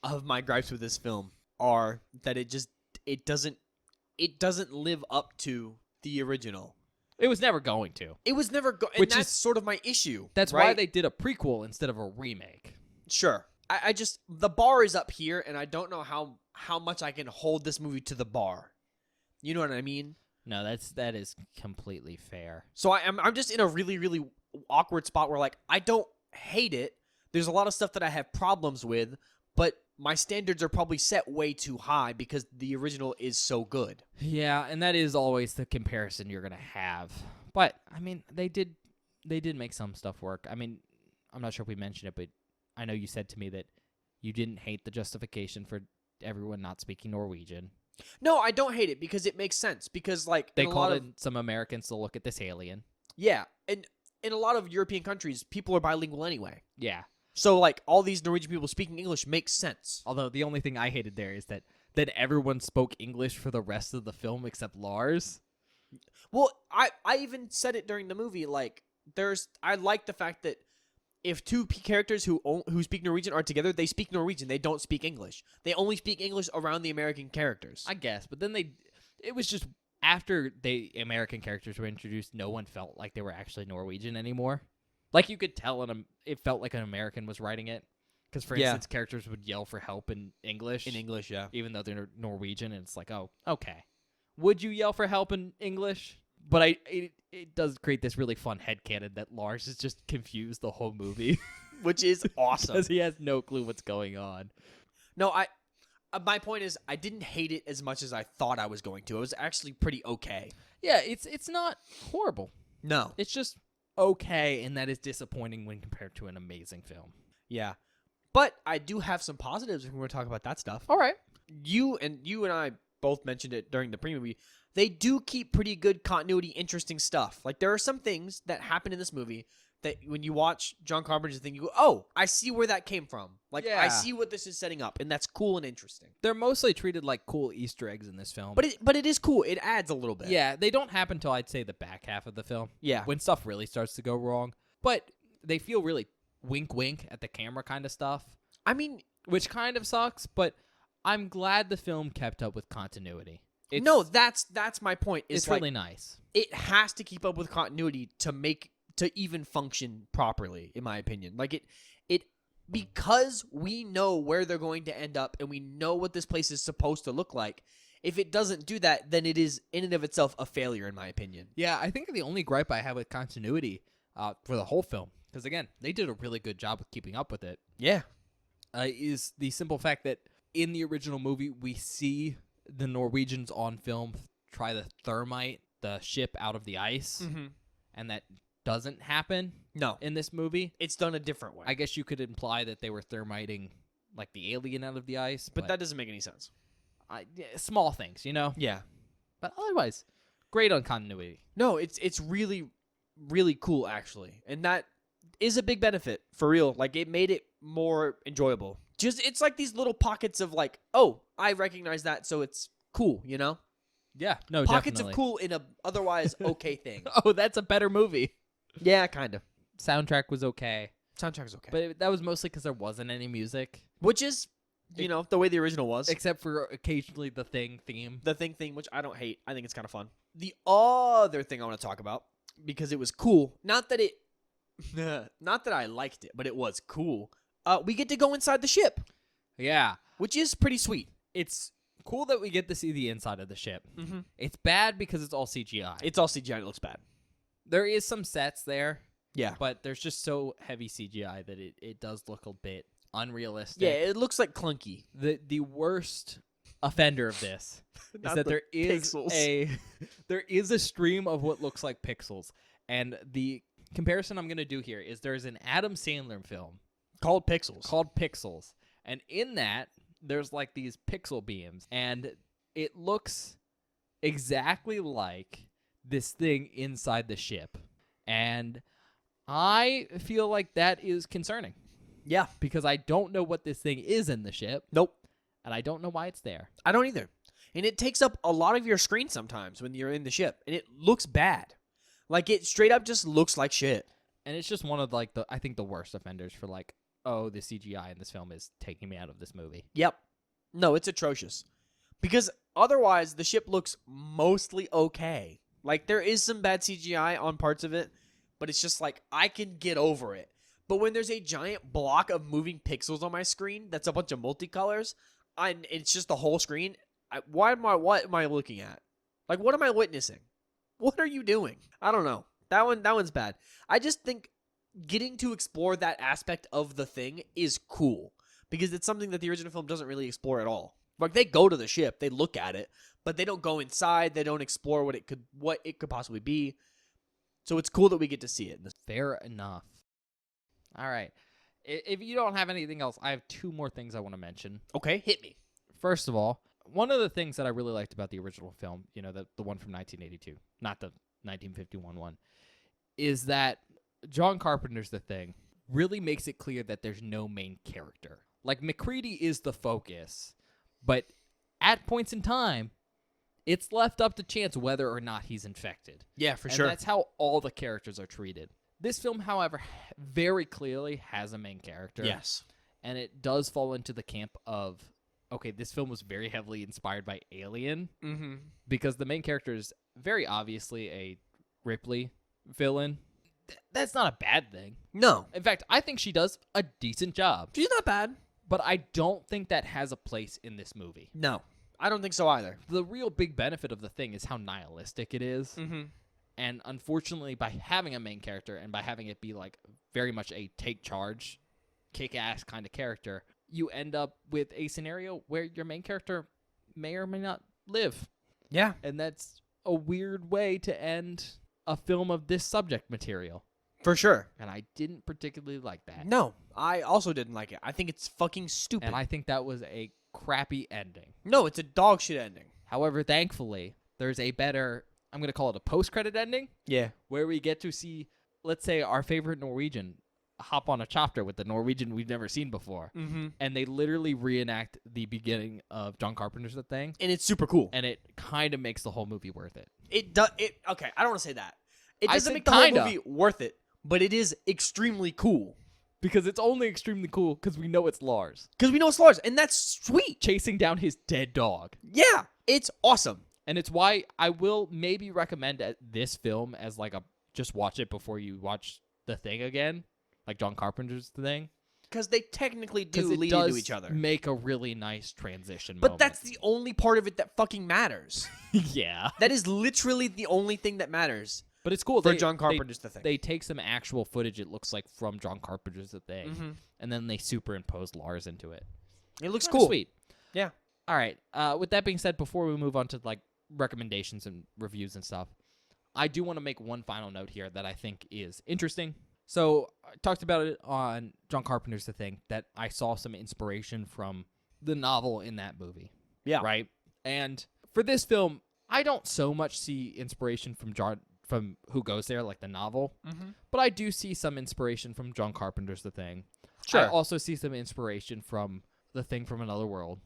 A: of my gripes with this film are that it doesn't live up to the original.
B: It was never going to.
A: It was never and
B: Which
A: that's
B: is-
A: sort of my issue.
B: That's
A: right?
B: why they did a prequel instead of a remake.
A: Sure. I just the bar is up here, and I don't know how much I can hold this movie to the bar. You know what I mean?
B: No, that is completely fair.
A: So I'm just in a really, really awkward spot where like I don't hate it. There's a lot of stuff that I have problems with, but my standards are probably set way too high because the original is so good.
B: Yeah, and that is always the comparison you're gonna have. But I mean, they did make some stuff work. I mean, I'm not sure if we mentioned it, but I know you said to me that you didn't hate the justification for everyone not speaking Norwegian.
A: No, I don't hate it because it makes sense. Because like
B: They
A: in a
B: called
A: lot
B: in some Americans to look at this alien.
A: yeah, and in a lot of European countries, people are bilingual anyway.
B: Yeah.
A: So like all these Norwegian people speaking English makes sense.
B: Although the only thing I hated there is that everyone spoke English for the rest of the film except Lars.
A: Well, I even said it during the movie. Like I like the fact that if two characters who speak Norwegian are together, they speak Norwegian. They don't speak English. They only speak English around the American characters.
B: I guess, but then it was just after the American characters were introduced, no one felt like they were actually Norwegian anymore. Like you could tell it felt like an American was writing it. Because, for instance, characters would yell for help in English.
A: In English, yeah.
B: Even though they're Norwegian, and it's like, oh, okay. Would you yell for help in English? But it does create this really fun headcanon that Lars is just confused the whole movie.
A: Which is awesome.
B: Because he has no clue what's going on.
A: No, my point is I didn't hate it as much as I thought I was going to. It was actually pretty okay.
B: Yeah, it's not horrible.
A: No.
B: It's just okay, and that is disappointing when compared to an amazing film.
A: Yeah. But I do have some positives if we're going to talk about that stuff.
B: All right.
A: You and I both mentioned it during the pre-movie. They do keep pretty good continuity, interesting stuff. Like, there are some things that happen in this movie that when you watch John Carpenter's thing, you go, oh, I see where that came from. Like,
B: Yeah.
A: I see what this is setting up, and that's cool and interesting.
B: They're mostly treated like cool Easter eggs in this film.
A: But it is cool. It adds a little bit.
B: yeah, they don't happen until I'd say the back half of the film.
A: Yeah.
B: When stuff really starts to go wrong. But they feel really wink-wink at the camera kind of stuff,
A: I mean,
B: which kind of sucks, but I'm glad the film kept up with continuity.
A: no, that's my point.
B: It's
A: like,
B: really nice.
A: it has to keep up with continuity to even function properly, in my opinion. Like it because we know where they're going to end up and we know what this place is supposed to look like. If it doesn't do that, then it is in and of itself a failure, in my opinion.
B: Yeah, I think the only gripe I have with continuity for the whole film, because again, they did a really good job with keeping up with it,
A: Yeah.
B: is the simple fact that in the original movie, we see the Norwegians on film try to thermite the ship out of the ice,
A: Mm-hmm.
B: and that doesn't happen
A: No,
B: in this movie.
A: it's done a different way.
B: I guess you could imply that they were thermiting like the alien out of the ice,
A: but that doesn't make any sense.
B: yeah, small things, you know?
A: Yeah.
B: But otherwise, great on continuity.
A: No, it's really, really cool, actually. And that is a big benefit, for real. Like, it made it more enjoyable. It's like these little pockets of like, oh, I recognize that, so it's cool, you know?
B: Yeah, no,
A: Pockets
B: definitely.
A: of cool in a otherwise okay thing.
B: Oh, that's a better movie.
A: Yeah, kind of.
B: Soundtrack was okay,
A: Soundtrack is okay.
B: but that was mostly because there wasn't any music,
A: Which is, you know, the way the original was.
B: except for occasionally the Thing theme.
A: The thing, which I don't hate. I think it's kind of fun. The other thing I want to talk about, because it was cool, not that I liked it, but it was cool. We get to go inside the ship.
B: Yeah,
A: which is pretty sweet.
B: It's cool that we get to see the inside of the ship.
A: Mm-hmm.
B: It's bad because it's all CGI.
A: It's all CGI and it looks bad.
B: There is some sets there,
A: Yeah.
B: but there's just so heavy CGI that it does look a bit unrealistic.
A: Yeah, it looks like clunky.
B: The worst offender of this is
A: Not
B: that
A: the
B: there is
A: pixels.
B: there is a stream of what looks like pixels. And the comparison I'm going to do here is there's an Adam Sandler film
A: Called Pixels.
B: called Pixels. And in that, there's like these pixel beams. And it looks exactly like this thing inside the ship. And I feel like that is concerning
A: Yeah.
B: because I don't know what this thing is in the ship.
A: Nope.
B: And I don't know why it's there.
A: I don't either. And it takes up a lot of your screen sometimes when you're in the ship. And it looks bad. Like, it straight up just looks like shit.
B: And it's just one of like I think the worst offenders for like, oh, the CGI in this film is taking me out of this movie.
A: Yep. No, it's atrocious. Because otherwise, the ship looks mostly okay. Like, there is some bad CGI on parts of it, but it's just like, I can get over it. But when there's a giant block of moving pixels on my screen that's a bunch of multicolors, and it's just the whole screen, what am I looking at? Like, what am I witnessing? What are you doing? I don't know. That one's bad. I just think getting to explore that aspect of the thing is cool because it's something that the original film doesn't really explore at all. Like, they go to the ship, they look at it, but they don't go inside. They don't explore what it could possibly be. So it's cool that we get to see it.
B: Fair enough. All right. If you don't have anything else, I have two more things I want to mention.
A: Okay, hit me.
B: First of all, one of the things that I really liked about the original film, you know, the one from 1982, not the 1951 one, is that John Carpenter's The Thing really makes it clear that there's no main character. Like, MacReady is the focus, but at points in time, it's left up to chance whether or not he's infected.
A: Yeah, for
B: And
A: sure.
B: that's how all the characters are treated. This film, however, very clearly has a main character.
A: Yes.
B: And it does fall into the camp of, okay, this film was very heavily inspired by Alien,
A: Mm-hmm.
B: because the main character is very obviously a Ripley villain. That's not a bad thing.
A: No,
B: In fact, I think she does a decent job.
A: she's not bad.
B: But I don't think that has a place in this movie.
A: No, I don't think so either.
B: The real big benefit of The Thing is how nihilistic it is.
A: Mm-hmm.
B: And unfortunately, by having a main character and by having it be like very much a take charge, kick ass kind of character, you end up with a scenario where your main character may or may not live.
A: Yeah.
B: And that's a weird way to end a film of this subject material.
A: For sure.
B: And I didn't particularly like that.
A: No, I also didn't like it. I think it's fucking stupid.
B: And I think that was a crappy ending.
A: No, it's a dog shit ending.
B: However, thankfully, there's a better, I'm going to call it a post-credit ending,
A: Yeah.
B: where we get to see, let's say, our favorite Norwegian hop on a chopper with the Norwegian we've never seen before.
A: Mm-hmm.
B: And they literally reenact the beginning of John Carpenter's The Thing.
A: And it's super cool.
B: And it kind of makes the whole movie worth it.
A: It does. It okay. I don't want to say that. It
B: I
A: doesn't
B: said
A: make the whole
B: kinda.
A: movie worth it, but it is extremely cool
B: Because it's only extremely cool because we know it's Lars
A: because we know it's Lars, and that's sweet.
B: chasing down his dead dog.
A: Yeah, it's awesome.
B: And it's why I will maybe recommend this film as like a just watch it before you watch The Thing again, like John Carpenter's The Thing.
A: Because they technically do
B: Because it
A: lead
B: does
A: into each other.
B: make a really nice transition
A: But
B: moment.
A: that's the only part of it that fucking matters.
B: yeah.
A: That is literally the only thing that matters
B: But it's cool.
A: for John Carpenter's The Thing.
B: They take some actual footage, it looks like, from John Carpenter's The Thing,
A: Mm-hmm.
B: and then they superimpose Lars into it.
A: It looks
B: Kinda
A: cool.
B: Sweet.
A: Yeah.
B: All right. With that being said, before we move on to like recommendations and reviews and stuff, I do want to make one final note here that I think is interesting. So I talked about it on John Carpenter's The Thing, that I saw some inspiration from the novel in that movie.
A: Yeah.
B: Right? And for this film, I don't so much see inspiration from Who Goes There, like the novel,
A: Mm-hmm.
B: but I do see some inspiration from John Carpenter's The Thing.
A: Sure.
B: I also see some inspiration from The Thing from Another World.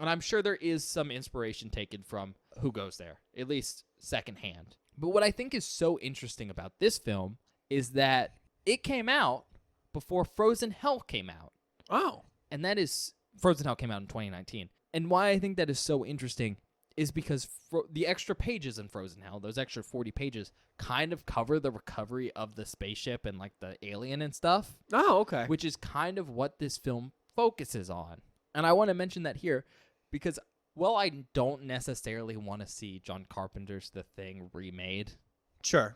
B: And I'm sure there is some inspiration taken from Who Goes There, at least secondhand. But what I think is so interesting about this film is that it came out before Frozen Hell came out.
A: Oh.
B: And that is, Frozen Hell came out in 2019. And why I think that is so interesting is because the extra pages in Frozen Hell, those extra 40 pages, kind of cover the recovery of the spaceship and like the alien and stuff,
A: Oh, okay.
B: which is kind of what this film focuses on. And I want to mention that here because, well, I don't necessarily want to see John Carpenter's The Thing remade.
A: Sure.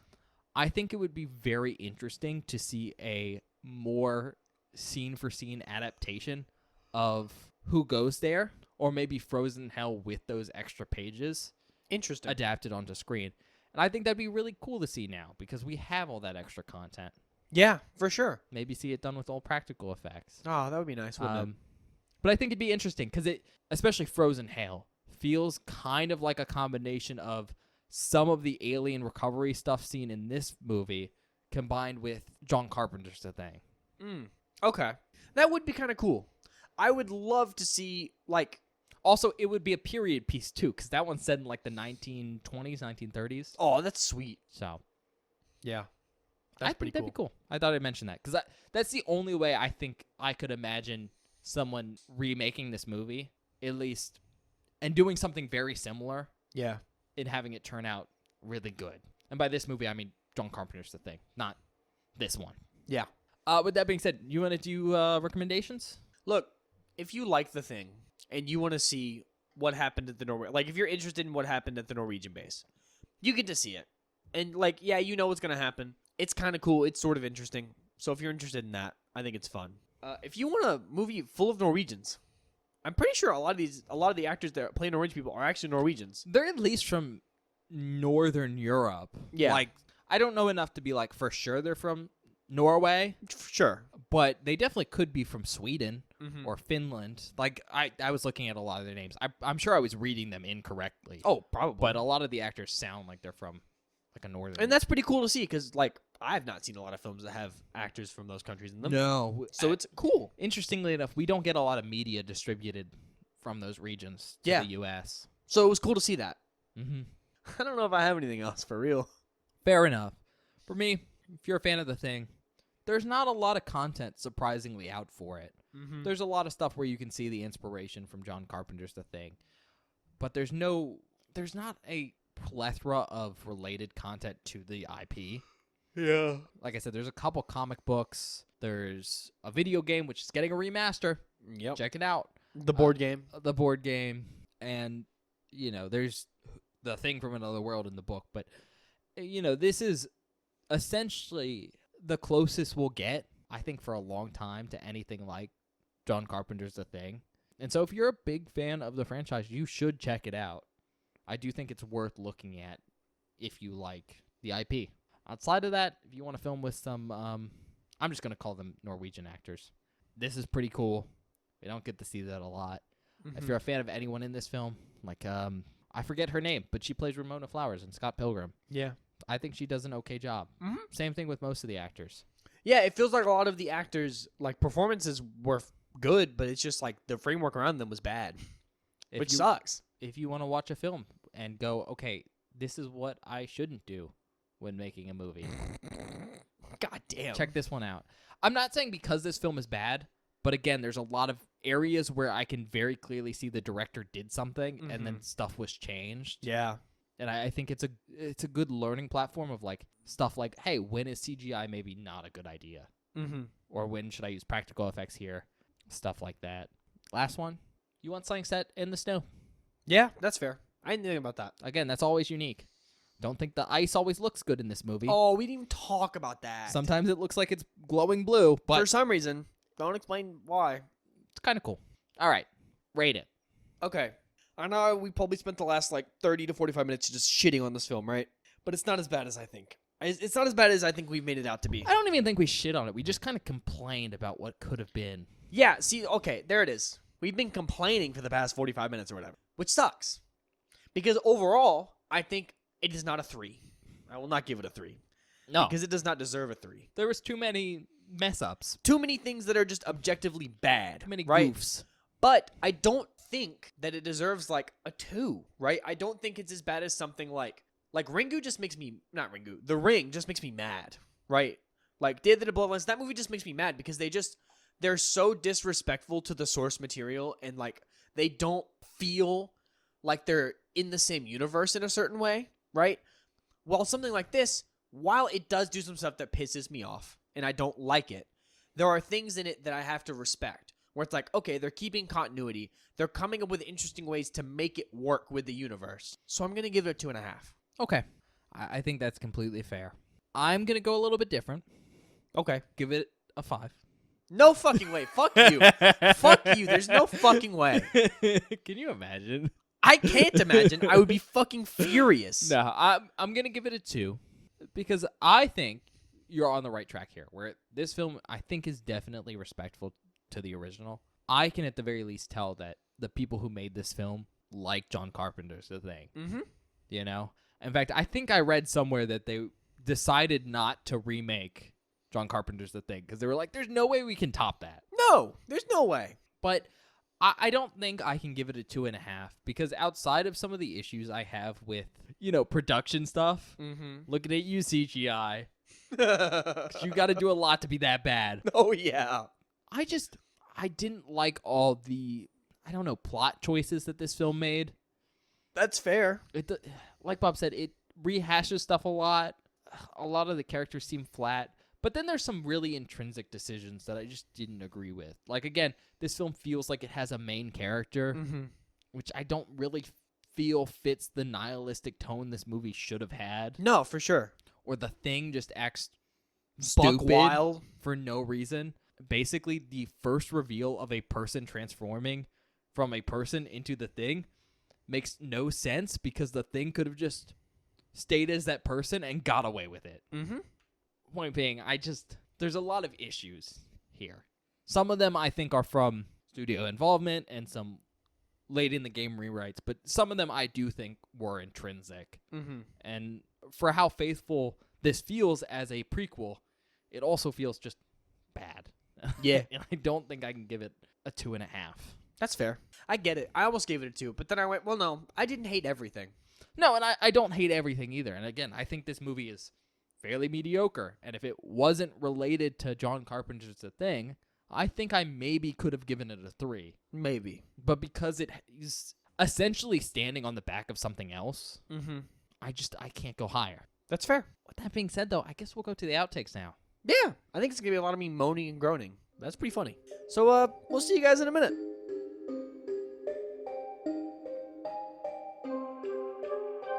B: I think it would be very interesting to see a more scene-for-scene adaptation of Who Goes There, or maybe Frozen Hell with those extra pages
A: Interesting.
B: adapted onto screen. And I think that'd be really cool to see now because we have all that extra content.
A: Yeah, for sure.
B: Maybe see it done with all practical effects.
A: Oh, that would be nice, wouldn't it?
B: But I think it'd be interesting because it, especially Frozen Hell, feels kind of like a combination of some of the alien recovery stuff seen in this movie combined with John Carpenter's The Thing.
A: Okay. That would be kind of cool. I would love to see, like...
B: Also, it would be a period piece, too, because that one's set in, like, the 1920s, 1930s.
A: Oh, that's sweet.
B: So,
A: yeah.
B: I
A: That's
B: think
A: pretty
B: that'd be cool. I thought I'd mention that, because that's the only way I think I could imagine someone remaking this movie, at least, and doing something very similar.
A: Yeah.
B: And having it turn out really good. And by this movie, I mean John Carpenter's The Thing, not this one.
A: Yeah.
B: With that being said, you want to do recommendations?
A: Look, if you like The Thing and you want to see what happened at the Norwegian... Like, if you're interested in what happened at the Norwegian base, you get to see it. And, like, yeah, you know what's going to happen. It's kind of cool. It's sort of interesting. So if you're interested in that, I think it's fun. If you want a movie full of Norwegians, I'm pretty sure a lot of the actors that play Norwegian people are actually Norwegians.
B: They're at least from Northern Europe.
A: Yeah.
B: Like, I don't know enough to be like for sure they're from Norway,
A: Sure.
B: but they definitely could be from Sweden
A: Mhm.
B: or Finland. Like, I was looking at a lot of their names. I'm sure I was reading them incorrectly.
A: Oh, probably.
B: But a lot of the actors sound like they're from like a northern.
A: And that's pretty cool to see because, like, I have not seen a lot of films that have actors from those countries in them.
B: No.
A: So it's cool.
B: Interestingly enough, we don't get a lot of media distributed from those regions to
A: Yeah.
B: the U.S.
A: So it was cool to see that.
B: Mm-hmm.
A: I don't know if I have anything else for real.
B: Fair enough. For me, if you're a fan of The Thing, there's not a lot of content surprisingly out for it.
A: Mm-hmm.
B: There's a lot of stuff where you can see the inspiration from John Carpenter's The Thing, but there's not a plethora of related content to the IP.
A: Yeah.
B: Like I said, there's a couple comic books. There's a video game, which is getting a remaster.
A: Yep.
B: Check it out.
A: The board game.
B: The board game. And, there's The Thing from Another World in the book. But, this is essentially the closest we'll get, I think, for a long time to anything like John Carpenter's The Thing. And so if you're a big fan of the franchise, you should check it out. I do think it's worth looking at if you like the IP. Outside of that, if you want to film with some, I'm just going to call them Norwegian actors. This is pretty cool. We don't get to see that a lot.
A: Mm-hmm.
B: If you're a fan of anyone in this film, like, I forget her name, but she plays Ramona Flowers in Scott Pilgrim.
A: Yeah.
B: I think she does an okay job.
A: Mm-hmm.
B: Same thing with most of the actors.
A: Yeah, it feels like a lot of the actors, like, performances were good, but it's just, like, the framework around them was bad, which sucks.
B: If you want to watch a film and go, okay, this is what I shouldn't do when making a movie.
A: God damn.
B: Check this one out. I'm not saying because this film is bad, but again, there's a lot of areas where I can very clearly see the director did something and then stuff was changed.
A: Yeah.
B: And I think it's a good learning platform of like stuff like, hey, when is CGI maybe not a good idea?
A: Mm-hmm.
B: Or when should I use practical effects here? Stuff like that. Last one. You want something set in the snow.
A: Yeah, that's fair. I didn't think about that.
B: Again, that's always unique. Don't think the ice always looks good in this movie.
A: Oh, we didn't even talk about that.
B: Sometimes it looks like it's glowing blue, but
A: For some reason. Don't explain why.
B: it's kind of cool. All right. Rate it.
A: Okay. I know we probably spent the last, 30 to 45 minutes just shitting on this film, right? But it's not as bad as I think. It's not as bad as I think we've made it out to be.
B: I don't even think we shit on it. We just kind of complained about what could have been.
A: Yeah, see, okay, there it is. We've been complaining for the past 45 minutes or whatever, which sucks. Because overall, I think it is not a 3. I will not give it a 3.
B: No.
A: Because it does not deserve a 3.
B: There was too many mess-ups.
A: Too many things that are just objectively bad.
B: Too many
A: right?
B: goofs.
A: But I don't think that it deserves, a 2, right? I don't think it's as bad as something like Ringu just makes me... Not Ringu. The Ring just makes me mad, right? Like, Day of the Bloodlines, that movie just makes me mad because they're so disrespectful to the source material and, they don't feel like they're in the same universe in a certain way, right? While something like this, while it does do some stuff that pisses me off and I don't like it, there are things in it that I have to respect. where it's like, okay, they're keeping continuity. They're coming up with interesting ways to make it work with the universe. So I'm going to give it a 2.5.
B: Okay. I think that's completely fair. I'm going to go a little bit different.
A: Okay.
B: Give it a 5.
A: No fucking way. Fuck you. Fuck you. There's no fucking way.
B: Can you imagine?
A: I can't imagine. I would be fucking furious.
B: No, I'm going to give it a 2 because I think you're on the right track here, where this film, I think, is definitely respectful to the original. I can at the very least tell that the people who made this film like John Carpenter's The Thing.
A: Mm-hmm.
B: You know? In fact, I think I read somewhere that they decided not to remake John Carpenter's The Thing because they were like, there's no way we can top that.
A: No, there's no way.
B: But I don't think I can give it a 2.5 because outside of some of the issues I have with, production stuff, looking at you, CGI, 'cause you got to do a lot to be that bad.
A: Oh, yeah.
B: I didn't like all the, plot choices that this film made.
A: That's fair.
B: Like Bob said, it rehashes stuff a lot. A lot of the characters seem flat. But then there's some really intrinsic decisions that I just didn't agree with. Like, again, this film feels like it has a main character, which I don't really feel fits the nihilistic tone this movie should have had.
A: No, for sure.
B: Or the Thing just acts
A: Buck
B: stupid
A: wild
B: for no reason. Basically, the first reveal of a person transforming from a person into the Thing makes no sense because the Thing could have just stayed as that person and got away with it. Point being, there's a lot of issues here. Some of them I think are from studio involvement and some late in the game rewrites, but some of them I do think were intrinsic. And for how faithful this feels as a prequel, it also feels just bad.
A: Yeah.
B: And I don't think I can give it a 2.5.
A: That's fair. I get it. I almost gave it a 2, but then I went, well, no, I didn't hate everything.
B: No, and I don't hate everything either. And again, I think this movie is fairly mediocre. And if it wasn't related to John Carpenter's The Thing, I think I maybe could have given it a 3.
A: Maybe.
B: But because it is essentially standing on the back of something else, I can't go higher.
A: That's fair.
B: With that being said, though, I guess we'll go to the outtakes now.
A: Yeah. I think it's going to be a lot of me moaning and groaning. That's pretty funny. So, we'll see you guys in a minute.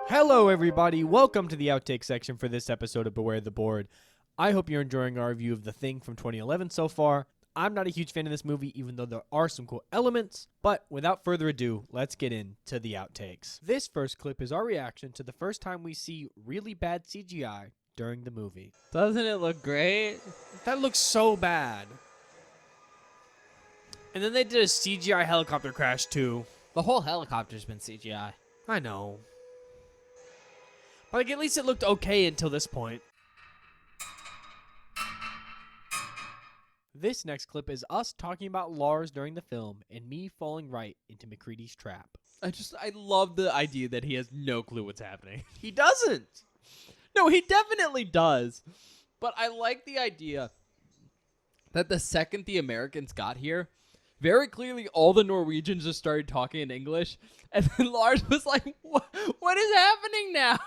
A: Hello, everybody. Welcome to the outtake section for this episode of Beware the Board. I hope you're enjoying our review of The Thing from 2011 so far. I'm not a huge fan of this movie, even though there are some cool elements. But without further ado, let's get into the outtakes. This first clip is our reaction to the first time we see really bad CGI during the movie.
B: Doesn't it look great?
A: That looks so bad. And then they did a CGI helicopter crash, too.
B: The whole helicopter's been CGI.
A: I know. But like, at least it looked okay until this point. This next clip is us talking about Lars during the film and me falling right into McCready's trap.
B: I love the idea that he has no clue what's happening.
A: He doesn't.
B: No, he definitely does. But I like the idea that the second the Americans got here, very clearly all the Norwegians just started talking in English. And then Lars was like, what is happening now?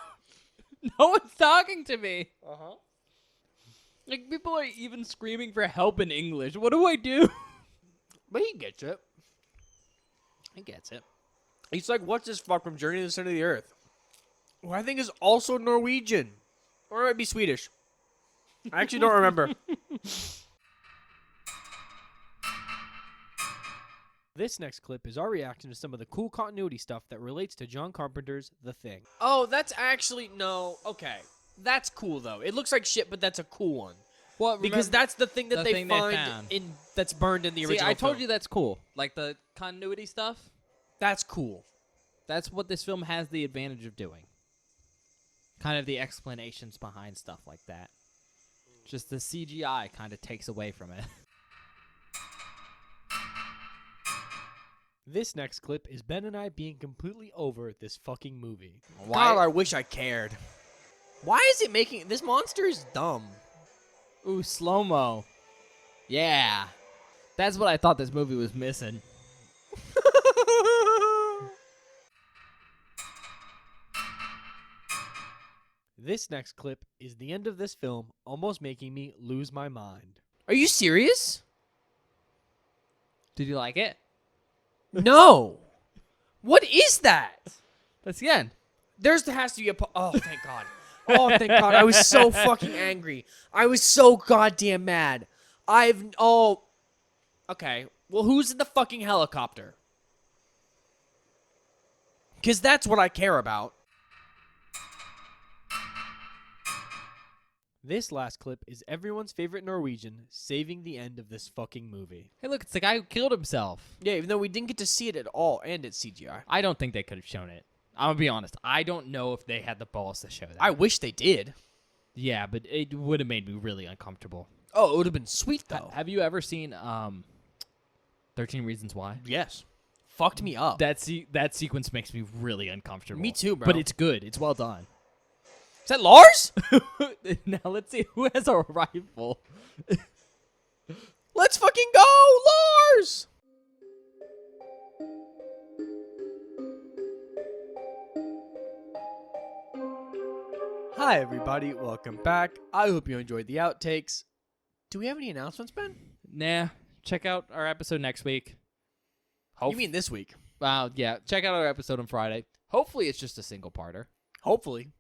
B: No one's talking to me. Like, people are even screaming for help in English. What do I do?
A: But he gets it.
B: He gets it.
A: He's like, what's this fuck from Journey to the Center of the Earth? Who I think is also Norwegian. Or it might be Swedish. I actually don't remember. This next clip is our reaction to some of the cool continuity stuff that relates to John Carpenter's The Thing. Oh, that's actually... No. Okay. That's cool, though. It looks like shit, but that's a cool one.
B: Well,
A: because that's the thing that they find
B: found.
A: That's burned in the original
B: See, I told
A: film.
B: you that's cool. Like, the continuity stuff,
A: That's cool.
B: that's what this film has the advantage of doing. Kind of the explanations behind stuff like that. Just the CGI kind of takes away from it.
A: This next clip is Ben and I being completely over this fucking movie.
B: Why-
A: God, I wish I cared. Why is it making... This monster is dumb.
B: Ooh, slow-mo. Yeah. That's what I thought this movie was missing.
A: This next clip is the end of this film, almost making me lose my mind. Are you serious?
B: Did you like it?
A: No. What is that?
B: That's the end.
A: There has to be a... Oh, thank God. Oh, thank God. I was so fucking angry. I was so goddamn mad. Okay. Well, who's in the fucking helicopter? Because that's what I care about. This last clip is everyone's favorite Norwegian saving the end of this fucking movie.
B: Hey, look, it's the guy who killed himself.
A: Yeah, even though we didn't get to see it at all, and it's CGI.
B: I don't think they could have shown it. I'm going to be honest. I don't know if they had the balls to show that.
A: I wish they did.
B: Yeah, but it would have made me really uncomfortable.
A: Oh, it would have been sweet, though.
B: Have you ever seen 13 Reasons Why?
A: Yes. Fucked me up.
B: That sequence makes me really uncomfortable.
A: Me too, bro.
B: But it's good. It's well done.
A: Is that Lars?
B: Now let's see who has a rifle.
A: Let's fucking go, Lars! Hi, everybody. Welcome back. I hope you enjoyed the outtakes. Do we have any announcements, Ben?
B: Nah. Check out our episode next week.
A: You mean this week?
B: Yeah. Check out our episode on Friday. Hopefully it's just a single-parter.
A: Hopefully.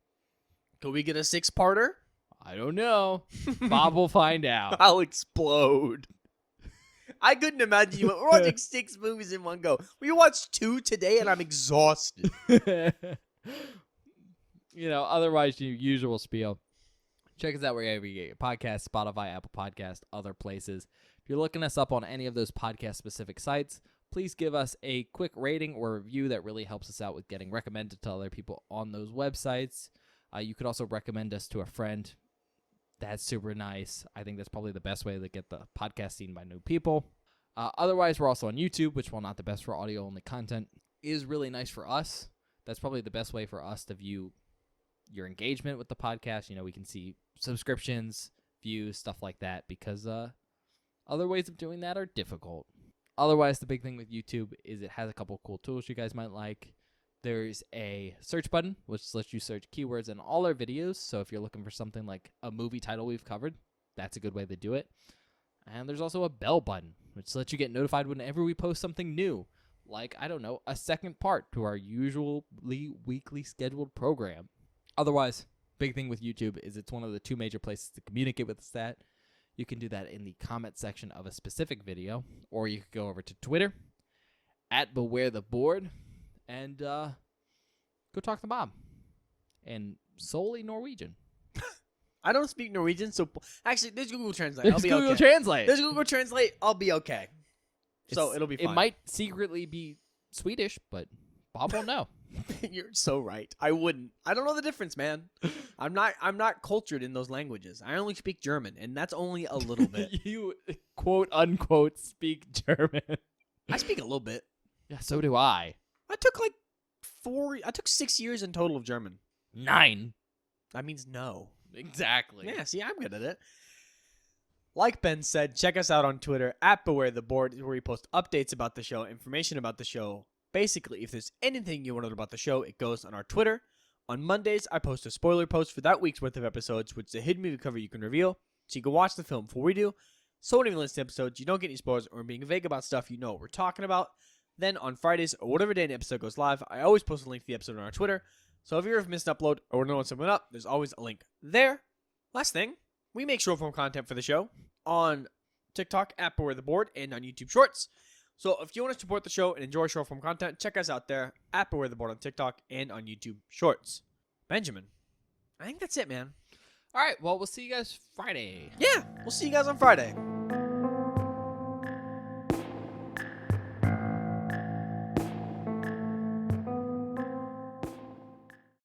A: Could we get a 6-parter?
B: I don't know. Bob will find out.
A: I'll explode. I couldn't imagine you we're watching 6 movies in one go. We watched 2 today, and I'm exhausted.
B: Otherwise, your usual spiel. Check us out wherever you get your podcasts, Spotify, Apple Podcast, other places. If you're looking us up on any of those podcast-specific sites, please give us a quick rating or review. That really helps us out with getting recommended to other people on those websites. You could also recommend us to a friend. That's super nice. I think that's probably the best way to get the podcast seen by new people. Otherwise, we're also on YouTube, which, while not the best for audio-only content, is really nice for us. That's probably the best way for us to view your engagement with the podcast. We can see subscriptions, views, stuff like that, because other ways of doing that are difficult. Otherwise, the big thing with YouTube is it has a couple cool tools you guys might like. There's a search button, which lets you search keywords in all our videos. So if you're looking for something like a movie title we've covered, that's a good way to do it. And there's also a bell button, which lets you get notified whenever we post something new. Like, I don't know, a second part to our usually weekly scheduled program. Otherwise, big thing with YouTube is it's one of the 2 major places to communicate with us at. You can do that in the comment section of a specific video, or you could go over to Twitter, @BewareTheBoard, and go talk to Bob in solely Norwegian.
A: I don't speak Norwegian, so actually, there's Google Translate.
B: There's
A: I'll be
B: Google
A: okay.
B: Translate.
A: There's Google Translate. I'll be okay. So it'll be fine.
B: It might secretly be Swedish, but Bob won't know.
A: You're so right. I wouldn't. I don't know the difference, man. I'm not cultured in those languages. I only speak German, and that's only a little bit.
B: You quote unquote speak German.
A: I speak a little bit.
B: Yeah, so do I.
A: I took like 6 years in total of German.
B: 9.
A: That means no.
B: Exactly.
A: Yeah, see, I'm good at it. Like Ben said, check us out on Twitter @BewareTheBoard, where we post updates about the show, information about the show. Basically, if there's anything you want to know about the show, it goes on our Twitter. On Mondays, I post a spoiler post for that week's worth of episodes, which is a hidden movie cover you can reveal, so you can watch the film before we do. So when you listen to episodes, you don't get any spoilers, or being vague about stuff, you know what we're talking about. Then on Fridays, or whatever day an episode goes live, I always post a link to the episode on our Twitter. So if you ever missed an upload or want to know what's coming up, there's always a link there. Last thing, we make short form content for the show on TikTok @BewareTheBoard and on YouTube Shorts. So if you want to support the show and enjoy short form content, check us out there @BewareTheBoard on TikTok and on YouTube Shorts. Benjamin, I think that's it, man.
B: All right, well, we'll see you guys Friday.
A: Yeah, we'll see you guys on Friday.